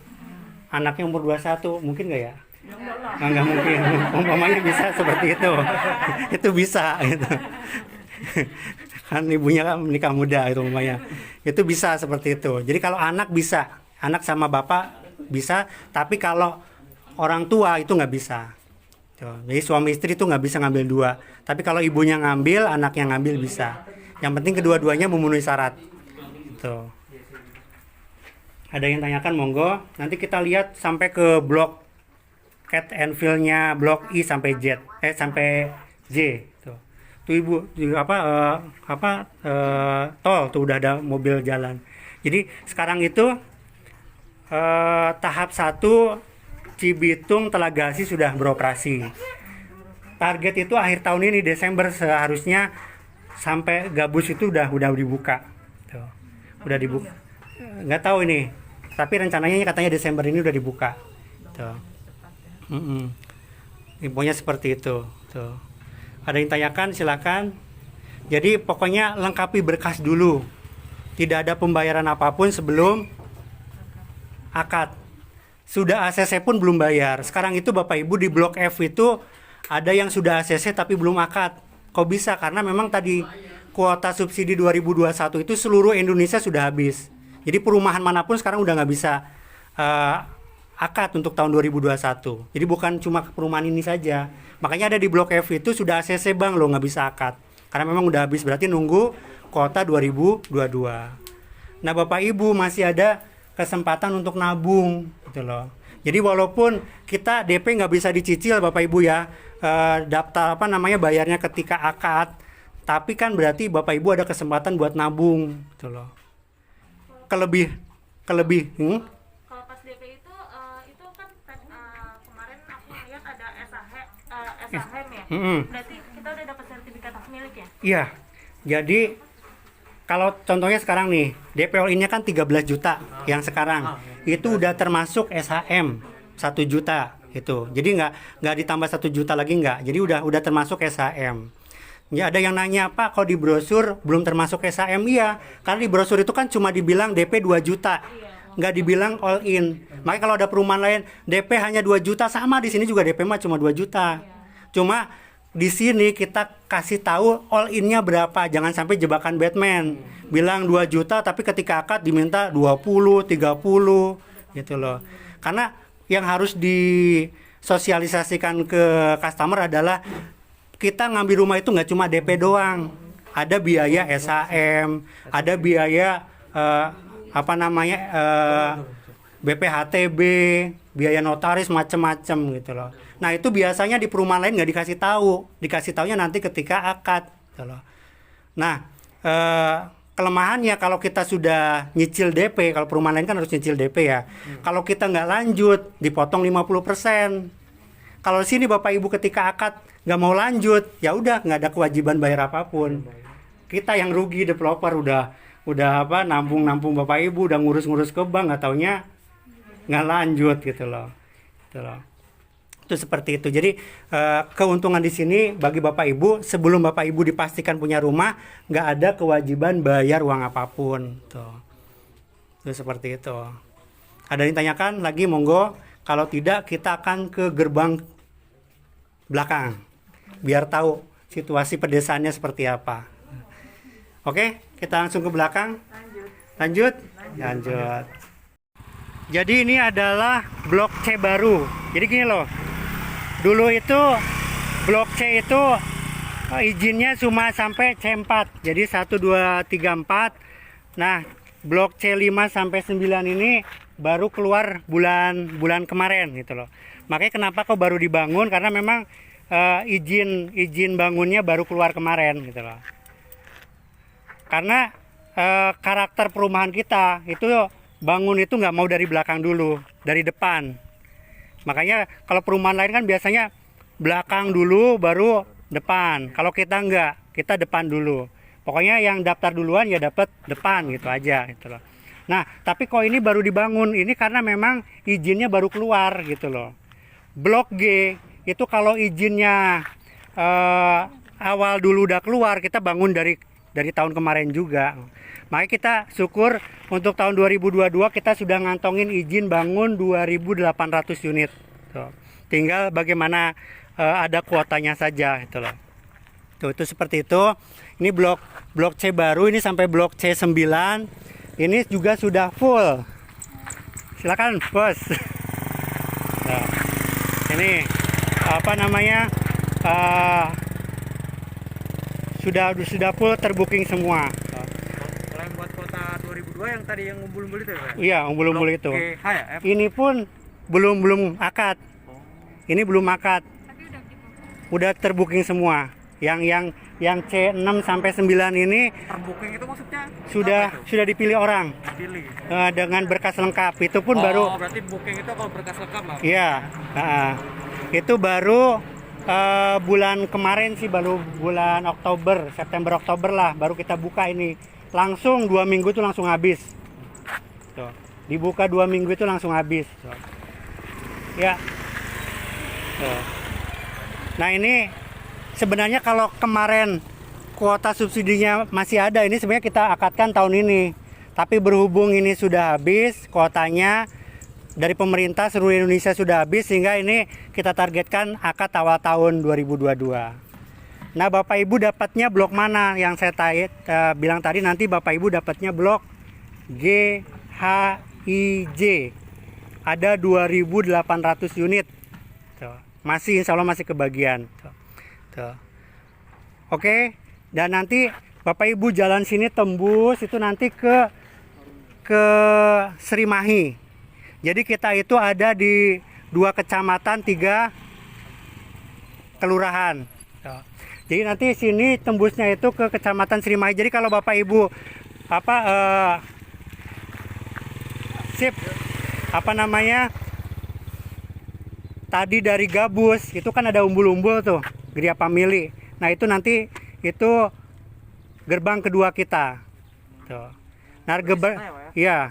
anaknya umur 21, mungkin nggak ya? Ya enggak lah. Nggak mungkin. Umpamanya bisa seperti itu. Itu bisa gitu. Kan ibunya kan menikah muda itu umpamanya. Itu bisa seperti itu. Jadi kalau anak bisa, anak sama bapak bisa, tapi kalau orang tua itu nggak bisa. Tuh. Jadi suami istri itu nggak bisa ngambil 2. Tapi kalau ibunya ngambil, anaknya ngambil bisa. Yang penting kedua-duanya memenuhi syarat. Tuh. Ada yang tanyakan monggo. Nanti kita lihat sampai ke blok Cat and Fill-nya blok I sampai Z, sampai J. Tuh ibu tol tuh udah ada mobil jalan. Jadi sekarang itu tahap 1 Cibitung Telagasi sudah beroperasi. Target itu akhir tahun ini Desember seharusnya sampai Gabus itu udah dibuka. Tuh. Udah dibuka. Nggak tahu ini. Tapi rencananya katanya Desember ini udah dibuka. Tuh. Infonya seperti itu. Tuh. Ada yang tanyakan silakan. Jadi pokoknya lengkapi berkas dulu. Tidak ada pembayaran apapun sebelum akad. Sudah ACC pun belum bayar. Sekarang itu Bapak Ibu di blok F itu ada yang sudah ACC tapi belum akad. Kok bisa? Karena memang tadi kuota subsidi 2021 itu seluruh Indonesia sudah habis. Jadi perumahan manapun sekarang udah nggak bisa akad untuk tahun 2021. Jadi bukan cuma perumahan ini saja. Makanya ada di blok F itu sudah ACC Bang loh, nggak bisa akad. Karena memang udah habis, berarti nunggu kuota 2022. Nah Bapak Ibu masih ada kesempatan untuk nabung gitu loh. Jadi walaupun kita DP nggak bisa dicicil Bapak Ibu ya, daftar bayarnya ketika akad, tapi kan berarti Bapak Ibu ada kesempatan buat nabung gitu loh. Kelebih Kalau pas DP itu kan kemarin aku lihat ada SAHM ya. Berarti kita udah dapat sertifikat hak milik ya? Iya. Jadi kalau contohnya sekarang nih, DP all-in-nya kan 13 juta yang sekarang. Itu udah termasuk SHM 1 juta itu. Jadi nggak ditambah 1 juta lagi nggak. Jadi udah termasuk SHM. Ya ada yang nanya, Pak, kalau di brosur belum termasuk SHM? Iya, karena di brosur itu kan cuma dibilang DP 2 juta. Nggak dibilang all in. Makanya kalau ada perumahan lain DP hanya 2 juta, sama di sini juga DP mah cuma 2 juta. Cuma di sini kita kasih tahu all in-nya berapa, jangan sampai jebakan Batman. Bilang 2 juta tapi ketika akad diminta 20, 30 gitu loh. Karena yang harus disosialisasikan ke customer adalah kita ngambil rumah itu nggak cuma DP doang. Ada biaya SHM, ada biaya BPHTB, biaya notaris macam-macam gitu loh. Nah itu biasanya di perumahan lain nggak dikasih tahu, dikasih taunya nanti ketika akad gitu loh. Nah kelemahannya kalau kita sudah nyicil DP, kalau perumahan lain kan harus nyicil DP ya. Kalau kita nggak lanjut dipotong 50%. Kalau sini Bapak Ibu ketika akad nggak mau lanjut, ya udah nggak ada kewajiban bayar apapun. Kita yang rugi, developer udah nampung Bapak Ibu, udah ngurus ke bank, nggak taunya nggak lanjut gitu loh. Itu seperti itu. Jadi keuntungan di sini bagi Bapak Ibu, sebelum Bapak Ibu dipastikan punya rumah, nggak ada kewajiban bayar uang apapun. Tuh. Itu seperti itu. Ada yang ditanyakan lagi, monggo. Kalau tidak, kita akan ke gerbang belakang biar tahu situasi pedesaannya seperti apa. Oke, kita langsung ke belakang. Lanjut. Jadi ini adalah blok C baru. Jadi gini loh. Dulu itu blok C itu izinnya cuma sampai C4. Jadi 1 2 3 4. Nah, blok C5 sampai 9 ini baru keluar bulan kemarin gitu loh. Makanya kenapa kok baru dibangun, karena memang izin bangunnya baru keluar kemarin gitu loh. Karena karakter perumahan kita itu bangun itu nggak mau dari belakang dulu, dari depan. Makanya kalau perumahan lain kan biasanya belakang dulu baru depan. Kalau kita nggak, kita depan dulu. Pokoknya yang daftar duluan ya dapat depan gitu aja gitu loh. Nah, tapi kok ini baru dibangun, ini karena memang izinnya baru keluar gitu loh. Blok G itu kalau izinnya awal dulu udah keluar, kita bangun dari tahun kemarin juga. Makanya kita syukur untuk tahun 2022 kita sudah ngantongin izin bangun 2.800 unit. Tuh. Tinggal bagaimana ada kuotanya saja gitu loh. Tuh, itu seperti itu. Ini blok C baru, ini sampai blok C9. Ini juga sudah full. Silakan, Bos. Nah, ini apa namanya? Sudah full terbooking semua. Kalau yang buat kota 2002 yang tadi yang umbul-umbul itu ya? Iya, umbul-umbul itu. Oke, ya, F. Ini pun belum akad. Ini belum akad. Udah terbooking semua. Yang C6 sampai 9 ini Terbooking itu maksudnya? sudah dipilih orang. Pilih. Dengan berkas lengkap. Itu pun baru. Berarti booking itu kalau berkas lengkap lah. Iya. Itu baru bulan kemarin sih, baru bulan Oktober, September Oktober lah baru kita buka ini. Langsung 2 minggu itu langsung habis. Tuh. Dibuka 2 minggu itu langsung habis. Tuh. Ya. Tuh. Nah, ini sebenarnya kalau kemarin kuota subsidinya masih ada, ini sebenarnya kita akadkan tahun ini. Tapi berhubung ini sudah habis kuotanya dari pemerintah seluruh Indonesia sudah habis, sehingga ini kita targetkan akad awal tahun 2022. Nah, Bapak Ibu dapatnya blok mana? Yang saya bilang tadi, nanti Bapak Ibu dapatnya blok G, H, I, J. Ada 2.800 unit. Tuh. Masih, insya Allah masih kebagian. Tuh. Oke, dan nanti Bapak Ibu jalan sini tembus itu nanti ke Serimahi. Jadi kita itu ada di 2 kecamatan, 3 kelurahan. Jadi nanti sini tembusnya itu ke kecamatan Serimahi. Jadi kalau Bapak Ibu tadi dari Gabus itu kan ada umbul-umbul tuh, Gria Pamili. Nah, itu nanti itu gerbang kedua kita. Tuh. Nah, iya.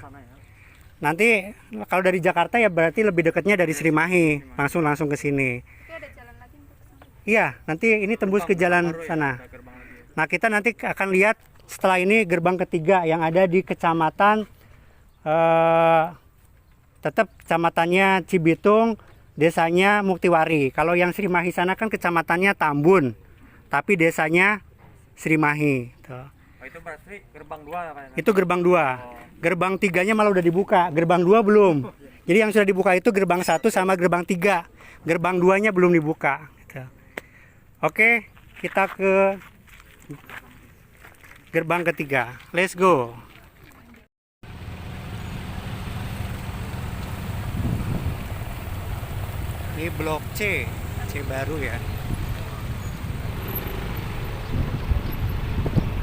Nanti kalau dari Jakarta ya berarti lebih dekatnya dari Serimahi, langsung ke sini. Tapi ada jalan lagi untuk ke sana. Iya, nanti ini tembus ke jalan sana. Nah, kita nanti akan lihat setelah ini gerbang ketiga yang ada di kecamatan tetap kecamatannya Cibitung, desanya Muktiwari. Kalau yang Serimahi sana kan kecamatannya Tambun, tapi desanya Serimahi. Tuh. Oh, itu berarti gerbang 2 kan? Itu gerbang 2. Gerbang 3-nya malah udah dibuka, gerbang 2 belum. Jadi yang sudah dibuka itu gerbang 1 sama gerbang 3. Gerbang 2-nya belum dibuka. Gitu. Oke, kita ke gerbang ketiga. Let's go. Ini blok C baru ya.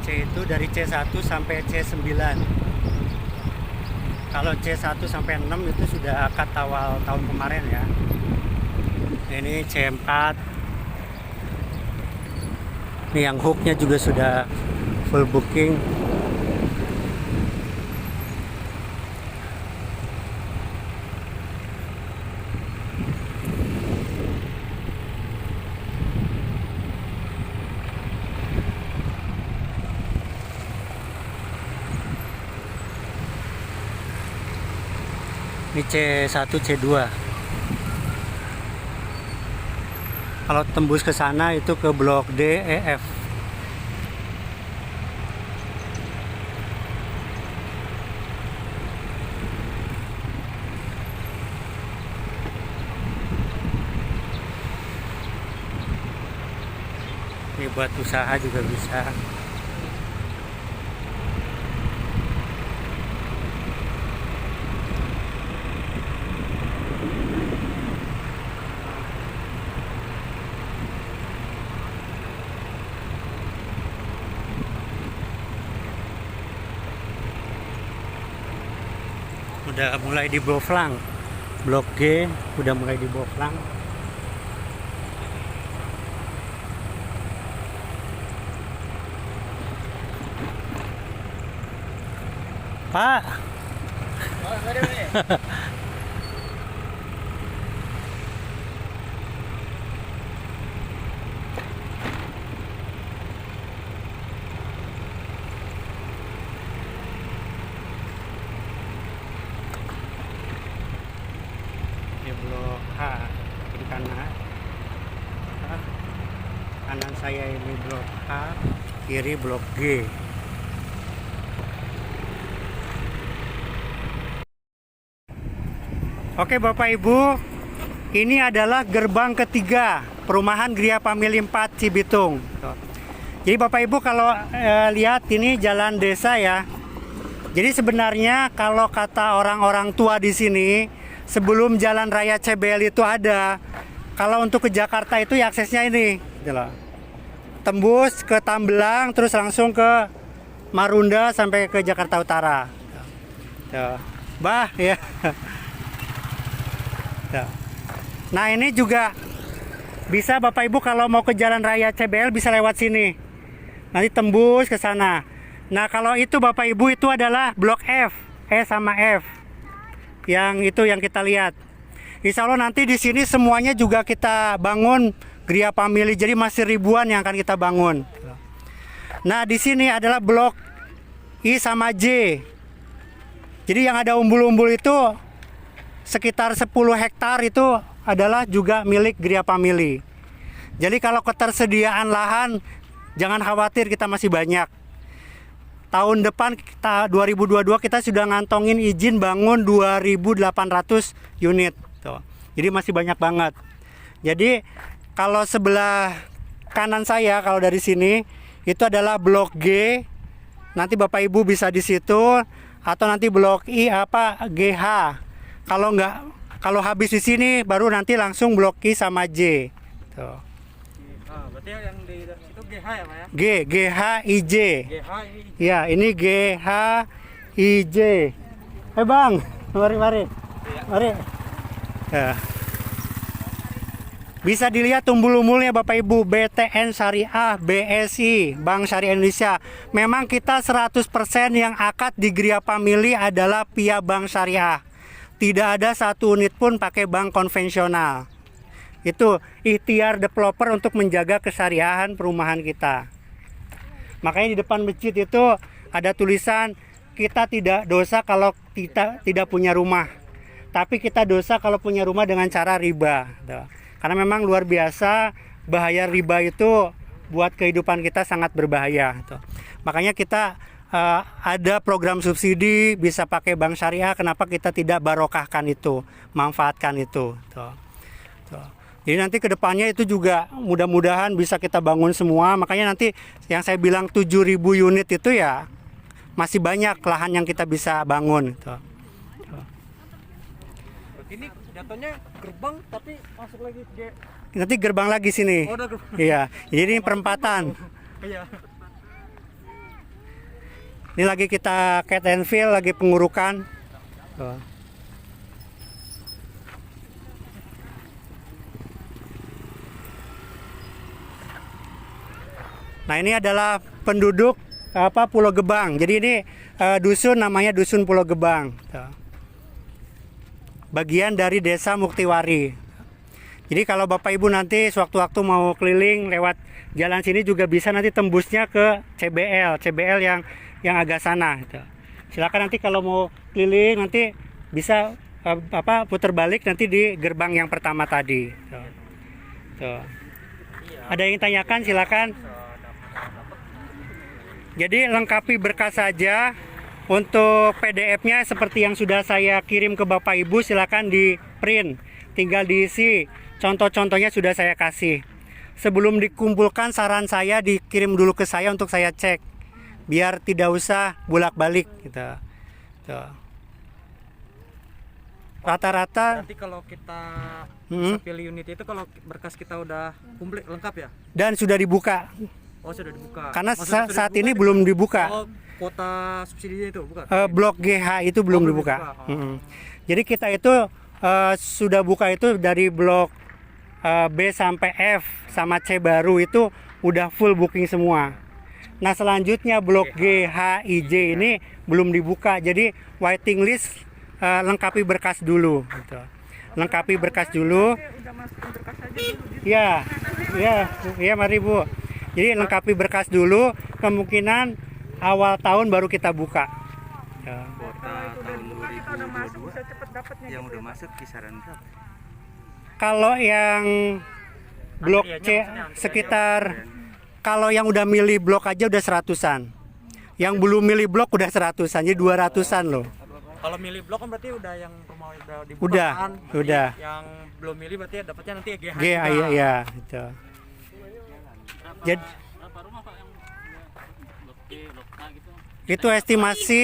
C itu dari C1 sampai C9. Kalau C1 sampai 6 itu sudah akad awal tahun kemarin ya. Ini C4. Ini yang hooknya juga sudah full booking. Ini C1, C2. Kalau tembus ke sana itu ke blok D, E, F. Ini buat usaha juga bisa. Udah mulai diboflang. Blok G udah mulai diboflang. Pak. Ini blok H, kiri kanan. Kanan saya ini blok H, kiri blok G. Oke Bapak Ibu, ini adalah gerbang ketiga perumahan Gria Family 4 Cibitung. Jadi Bapak Ibu kalau lihat ini jalan desa ya. Jadi sebenarnya kalau kata orang-orang tua di sini, sebelum jalan raya CBL itu ada, kalau untuk ke Jakarta itu ya aksesnya ini, gitu loh. Tembus ke Tambelang, terus langsung ke Marunda sampai ke Jakarta Utara. Tuh. Bah ya. Nah ini juga bisa Bapak Ibu kalau mau ke jalan raya CBL bisa lewat sini. Nanti tembus ke sana. Nah kalau itu Bapak Ibu itu adalah blok F, E sama F. Yang itu yang kita lihat. Insya Allah nanti di sini semuanya juga kita bangun Gria Family. Jadi masih ribuan yang akan kita bangun. Nah di sini adalah blok I sama J. Jadi yang ada umbul-umbul itu sekitar 10 hektar itu adalah juga milik Gria Family. Jadi kalau ketersediaan lahan jangan khawatir, kita masih banyak. Tahun depan kita 2022 kita sudah ngantongin izin bangun 2.800 unit. Tuh. Jadi masih banyak banget. Jadi kalau sebelah kanan saya kalau dari sini itu adalah blok G. Nanti Bapak Ibu bisa di situ atau nanti blok I GH. Kalau habis di sini baru nanti langsung blok I sama J. Tuh. Berarti yang di situ GH ya Pak ya? GH IJ. GH ini. Ya, ini GH IJ. Bang, mari. Mari. Ya. Bisa dilihat umbul-umbulnya Bapak Ibu, BTN Syariah, BSI, Bank Syariah Indonesia. Memang kita 100% yang akad di Gria Family adalah via Bank Syariah. Tidak ada satu unit pun pakai bank konvensional. Itu ikhtiar developer untuk menjaga kesyariahan perumahan kita. Makanya di depan masjid itu ada tulisan, kita tidak dosa kalau kita tidak punya rumah. Tapi kita dosa kalau punya rumah dengan cara riba. Karena memang luar biasa bahaya riba itu buat kehidupan kita sangat berbahaya. Makanya kita ada program subsidi bisa pakai bank syariah. Kenapa kita tidak barokahkan itu, manfaatkan itu. Jadi nanti kedepannya itu juga mudah-mudahan bisa kita bangun semua. Makanya nanti yang saya bilang 7.000 unit itu ya masih banyak lahan yang kita bisa bangun. Ini jatuhnya gerbang tapi masuk lagi ke Nanti gerbang lagi sini. Oh, ada gerbang. Iya, jadi ini perempatan. Iya. Ini lagi kita cat and fill, lagi pengurukan. Tuh. Nah ini adalah penduduk Pulau Gebang. Jadi ini dusun namanya Dusun Pulau Gebang. Tuh. Bagian dari Desa Muktiwari. Jadi kalau Bapak Ibu nanti sewaktu-waktu mau keliling lewat jalan sini juga bisa nanti tembusnya ke CBL yang agak sana. Gitu. Silakan nanti kalau mau keliling nanti bisa putar balik nanti di gerbang yang pertama tadi. Tuh. Ada yang tanyakan silakan. Jadi lengkapi berkas saja. Untuk PDF-nya seperti yang sudah saya kirim ke Bapak Ibu, silakan di print, tinggal diisi. Contoh-contohnya sudah saya kasih. sebelum dikumpulkan saran saya dikirim dulu ke saya untuk saya cek, biar tidak usah bolak-balik gitu. Tuh. Rata-rata Berarti kalau kita Hmm. bisa pilih unit itu kalau berkas kita udah komplit lengkap ya? dan sudah dibuka Oh sudah dibuka. karena Maksudnya sudah saat dibuka ini itu- belum dibuka. Oh kuota subsidinya itu bukan? Blok GH itu belum belum dibuka. dibuka. Oh. Mm-mm. Jadi kita itu sudah buka itu dari blok B sampai F sama C baru itu udah full booking semua. Nah selanjutnya blok G, H, I, J ini belum dibuka. Jadi waiting list lengkapi berkas dulu. Gitu. Lengkapi berkas dulu. Udah masukin berkas aja dulu gitu. Ya, mari Bu. Jadi lengkapi berkas dulu. Kemungkinan awal tahun baru kita buka. Ya. Kalau itu udah dibuka kita udah masuk bisa cepet dapetnya Yang gitu udah ya, Pak. masuk kisaran berapa? Kalau yang blok C sekitar, kalau yang udah milih blok aja udah 100-an. Yang belum milih blok udah 100-an, jadi 200-an loh. Kalau milih blok kan berarti udah yang rumah udah dibuka Udah, kan? udah. Yang belum milih berarti dapatnya nanti GH. G, iya, gitu. Jadi Berapa rumah Pak yang blok B, blok A gitu? itu estimasi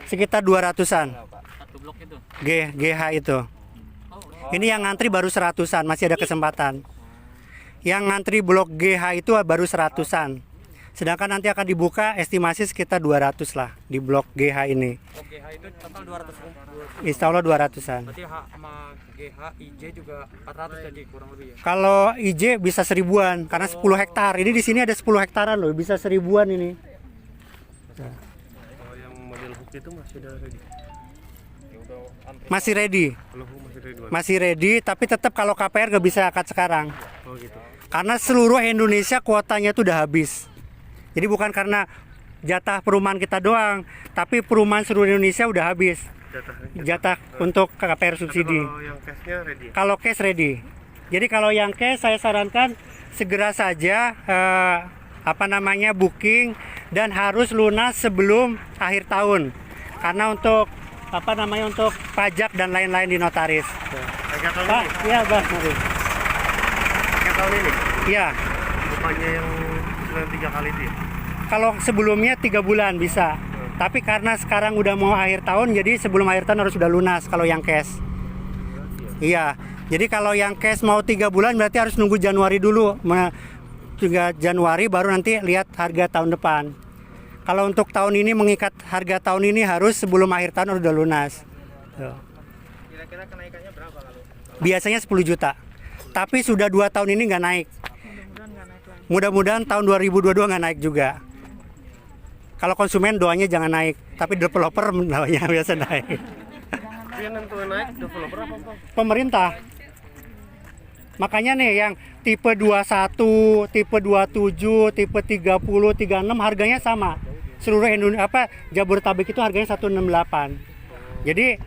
sekitar 200-an. Satu blok itu. GH itu. Ini yang ngantri baru 100-an, masih ada kesempatan. Yang ngantri blok GH itu baru 100-an. Sedangkan nanti akan dibuka estimasi sekitar 200 lah di blok GH ini. Oh, GH itu total 200 rumah. Insya Allah 200-an. Berarti H sama GH, IJ juga 400 jadi kurang lebih ya. Kalau IJ bisa 1000-an karena 10 hektar. Ini di sini ada 10 hektaran loh, bisa 1000-an ini. Kalau yang model hook itu masih ada ready. Masih ready. Kalau hook masih ready. Masih ready, tapi tetap kalau KPR gak bisa akad sekarang. Oh gitu. Karena seluruh Indonesia kuotanya itu udah habis. Jadi bukan karena jatah perumahan kita doang, tapi perumahan seluruh Indonesia udah habis. Jatah untuk KPR subsidi. Kalau yang cashnya ready. Kalau cash ready. Jadi kalau yang cash saya sarankan segera saja booking dan harus lunas sebelum akhir tahun. Karena untuk untuk pajak dan lain-lain di notaris. Harga tahun Pak, ini. iya Bang, mari. Harga tahun ini. Iya. Bukannya yang 3 kali itu ya? Kalau sebelumnya 3 bulan bisa. Tapi karena sekarang udah mau akhir tahun, jadi sebelum akhir tahun harus sudah lunas kalau yang cash. Iya. Jadi kalau yang cash mau 3 bulan berarti harus nunggu Januari dulu. 3 Januari baru nanti lihat harga tahun depan. Kalau untuk tahun ini mengikat harga tahun ini harus sebelum akhir tahun udah lunas. Tuh. Kira-kira kenaikannya berapa kalau? Biasanya 10 juta. Tapi sudah 2 tahun ini nggak naik. Mudah-mudahan tahun 2022 nggak naik juga. Kalau konsumen doanya jangan naik, tapi developer doanya biasa naik. Yang nentuin naik developer apa Bang? Pemerintah. Makanya nih yang tipe 21, tipe 27, tipe 30, 36 harganya sama. Seluruh Indonesia Jabodetabek itu harganya 168. Jadi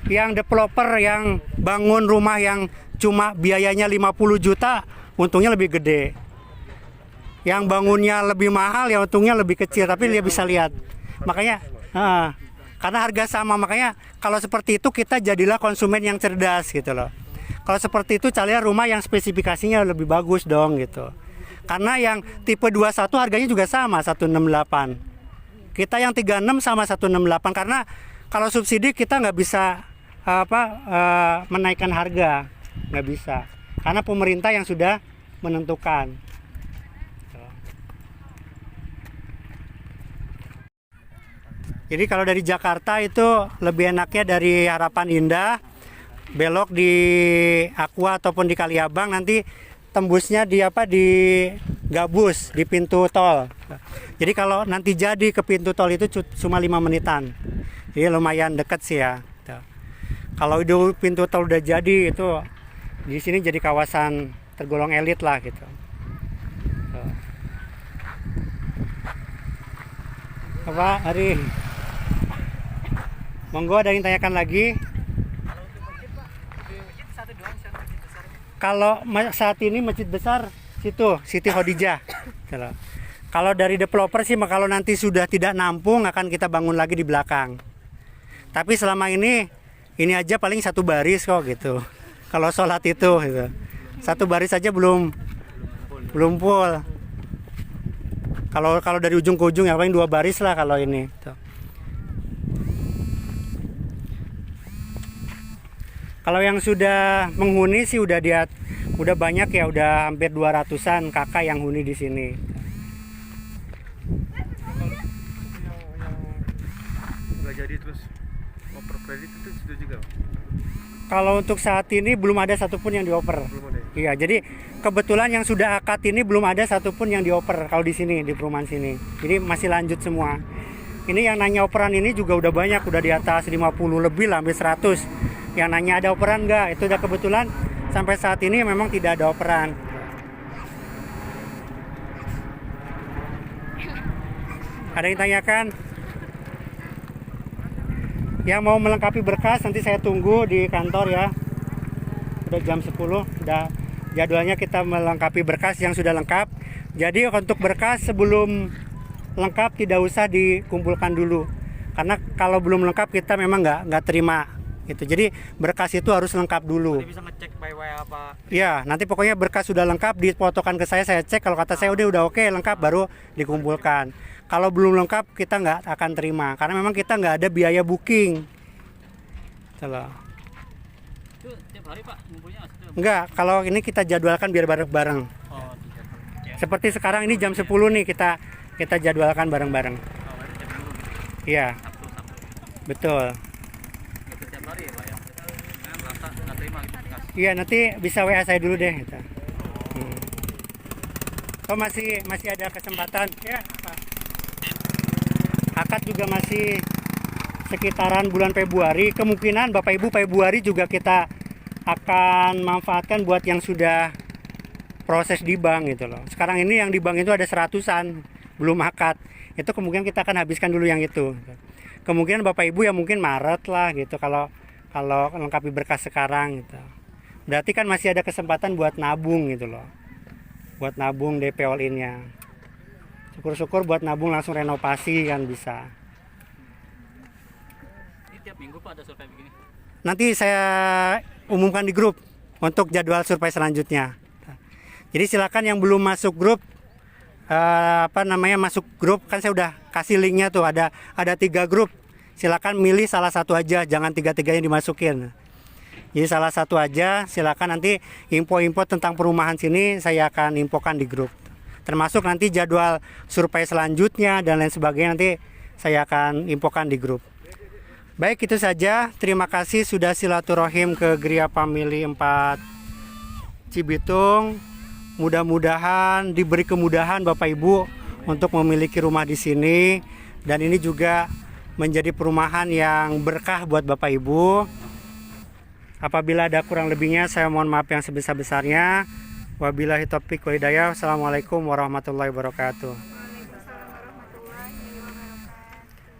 yang developer yang bangun rumah yang cuma biayanya 50 juta, untungnya lebih gede. Yang bangunnya lebih mahal ya untungnya lebih kecil, tapi dia bisa lihat. Makanya karena harga sama, makanya kalau seperti itu kita jadilah konsumen yang cerdas gitu loh. Kalau seperti itu carilah rumah yang spesifikasinya lebih bagus dong gitu. Karena yang tipe 21 harganya juga sama 168. Kita yang 36 sama 168 karena kalau subsidi kita nggak bisa menaikkan harga, nggak bisa. Karena pemerintah yang sudah menentukan. Jadi kalau dari Jakarta itu lebih enaknya dari Harapan Indah belok di Aqua ataupun di Kaliabang, nanti tembusnya di Gabus di pintu tol. Jadi kalau nanti jadi ke pintu tol itu cuma 5 menitan. Jadi lumayan dekat sih ya. Kalau itu pintu tol udah jadi itu di sini jadi kawasan tergolong elit lah gitu. Apa Ari? Monggo ada yang tanyakan lagi. Kalau saat ini masjid besar situ Siti Khadijah. Kalau dari developer sih kalau nanti sudah tidak nampung akan kita bangun lagi di belakang. Tapi selama ini aja paling 1 baris kok gitu. Kalau sholat itu gitu. 1 baris saja belum Belum full. Kalau dari ujung ke ujung ya paling 2 baris lah kalau ini. Tuh. Kalau yang sudah menghuni sih udah banyak ya, udah hampir 200-an kakak yang huni di sini. Yang nggak jadi terus oper kredit itu sudah juga. Kalau untuk saat ini belum ada satupun yang dioper. Belum ada. Iya, jadi kebetulan yang sudah akad ini belum ada satupun yang dioper kalau di sini, di perumahan sini. Jadi masih lanjut semua. Ini yang nanya operan ini juga udah banyak, udah di atas 50 lebih lah, sampai 100. Yang nanya ada operan enggak? Itu udah kebetulan sampai saat ini memang tidak ada operan. Ada yang tanyakan? Yang mau melengkapi berkas nanti saya tunggu di kantor ya. Udah jam 10, udah jadwalnya kita melengkapi berkas yang sudah lengkap. Jadi untuk berkas sebelum lengkap tidak usah dikumpulkan dulu. Karena kalau belum lengkap kita memang nggak terima gitu. Jadi berkas itu harus lengkap dulu. Jadi bisa ngecek by way apa? Ya, nanti pokoknya berkas sudah lengkap dipotokan ke saya cek. Kalau kata saya udah oke lengkap baru dikumpulkan. Kalau belum lengkap kita nggak akan terima karena memang kita nggak ada biaya booking. Salah. Itu tiap hari Pak ngumpulnya atau Enggak, kalau ini kita jadwalkan biar bareng-bareng. oh tidak. Seperti sekarang ini jam 10 nih kita jadwalkan bareng-bareng. Oh, berarti tiap minggu. Iya, Sabtu. betul. Itu tiap hari ya Pak ya. Nah, merasa nggak terima gitu bekas. Iya, nanti bisa WA saya dulu deh gitu. Oh, masih ada kesempatan ya, Pak. Akad juga masih sekitaran bulan Februari. Kemungkinan Bapak Ibu Februari juga kita akan manfaatkan buat yang sudah proses di bank gitu loh. Sekarang ini yang di bank itu ada 100-an belum akad. Itu kemungkinan kita akan habiskan dulu yang itu. Kemungkinan Bapak Ibu ya mungkin Maret lah gitu kalau lengkapi berkas sekarang gitu. Berarti kan masih ada kesempatan buat nabung gitu loh. Buat nabung DP all in-nya. Syukur-syukur buat nabung langsung renovasi kan bisa. Ini tiap minggu Pak ada survei begini. Nanti saya umumkan di grup untuk jadwal survei selanjutnya. Jadi silakan yang belum masuk grup masuk grup kan saya udah kasih linknya tuh ada 3 grup. Silakan milih salah satu aja, jangan 3-3-nya dimasukin. Jadi salah satu aja, silakan nanti info-info tentang perumahan sini saya akan infokan di grup. Termasuk nanti jadwal survei selanjutnya dan lain sebagainya nanti saya akan infokan di grup. Baik, itu saja. Terima kasih sudah silaturahim ke Gria Family 4 Cibitung. Mudah-mudahan diberi kemudahan Bapak Ibu untuk memiliki rumah di sini dan ini juga menjadi perumahan yang berkah buat Bapak Ibu. Apabila ada kurang lebihnya saya mohon maaf yang sebesar-besarnya. Wabillahi taufiq wa hidayah. Assalamualaikum warahmatullahi wabarakatuh.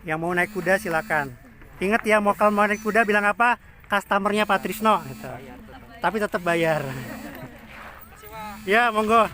Yang mau naik kuda silakan. Ingat ya, kalau mau naik kuda bilang apa? Customernya Pak Trisno gitu. Tapi tetap bayar. Ya, monggo.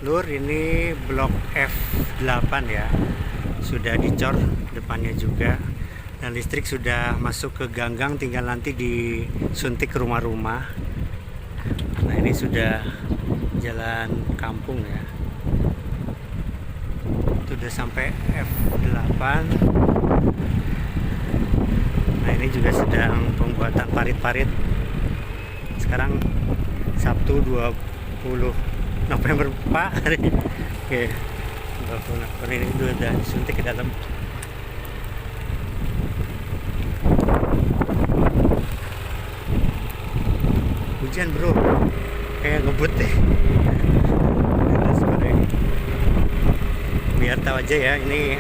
Lur, ini blok F8 ya. Sudah dicor depannya juga. Dan listrik sudah masuk ke ganggang, tinggal nanti disuntik ke rumah-rumah. Nah, ini sudah jalan kampung ya. Itu sudah sampai F8. Nah ini juga sedang pembuatan parit-parit. Sekarang Sabtu 20 November Pak. Oke, 20 November ini udah disuntik ke dalam. Hujan bro, kayak ngebut deh. Biar tahu aja ya, ini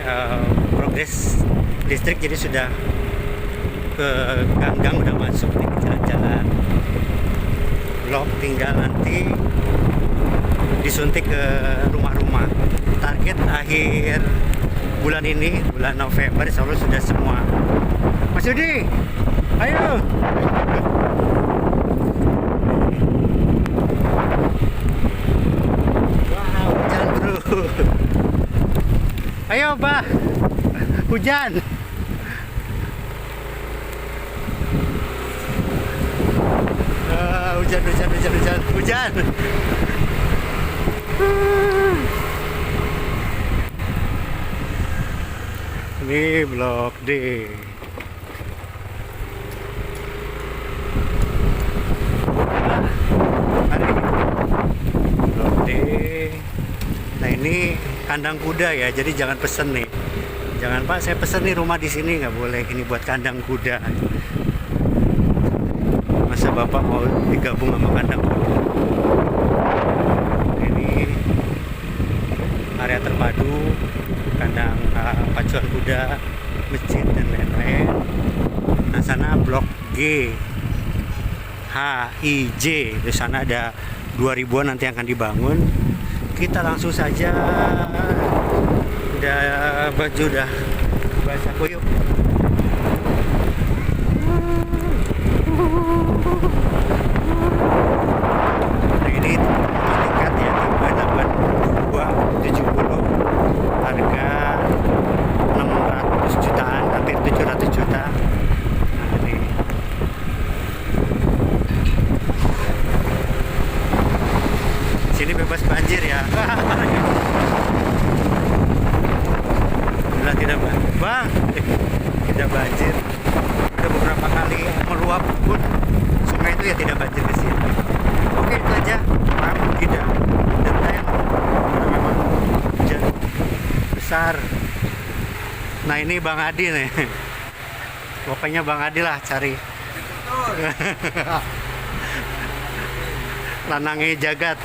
progres listrik, jadi sudah ke gang-gang, udah masuk nih ke jalan-jalan. Blok tinggal nanti disuntik ke rumah-rumah. Target akhir bulan ini, bulan November, insya Allah sudah semua. Mas Yudi, ayo. Wow, hujan bro. Ayo Pak, hujan. Hujan. Ini Blok D. Blok D. Nah ini kandang kuda ya, jadi jangan pesen nih. Jangan Pak, saya pesen nih rumah di sini, nggak boleh. Ini buat kandang kuda. Masa Bapak mau digabung sama kandang kuda? Ini area terpadu, kandang pacuan kuda, masjid dan lain-lain. Nah sana Blok G, H, I, J. Di sana ada 2000-an nanti akan dibangun. Kita langsung saja, udah baju udah basah kuyup. Nah ini tingkat ya, tipe 8270, harga 600 jutaan, hampir 700 juta. Nah ini sini bebas banjir ya. Alhamdulillah tidak bang, tidak banjir. Udah beberapa kali meluap pun sungai itu ya tidak banjir di sini. Oke itu aja. Namun tidak detail karena memang hujan besar. Nah ini Bang Adi nih. Pokoknya Bang Adi lah cari. Lanangi jagat.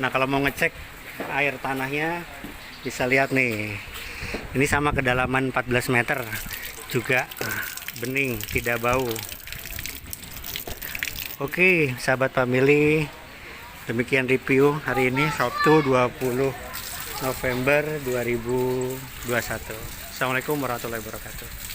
Nah kalau mau ngecek air tanahnya bisa lihat nih, ini sama kedalaman 14 meter juga, bening, tidak bau. Oke sahabat family, demikian review hari ini Sabtu 20 November 2021. Assalamualaikum warahmatullahi wabarakatuh.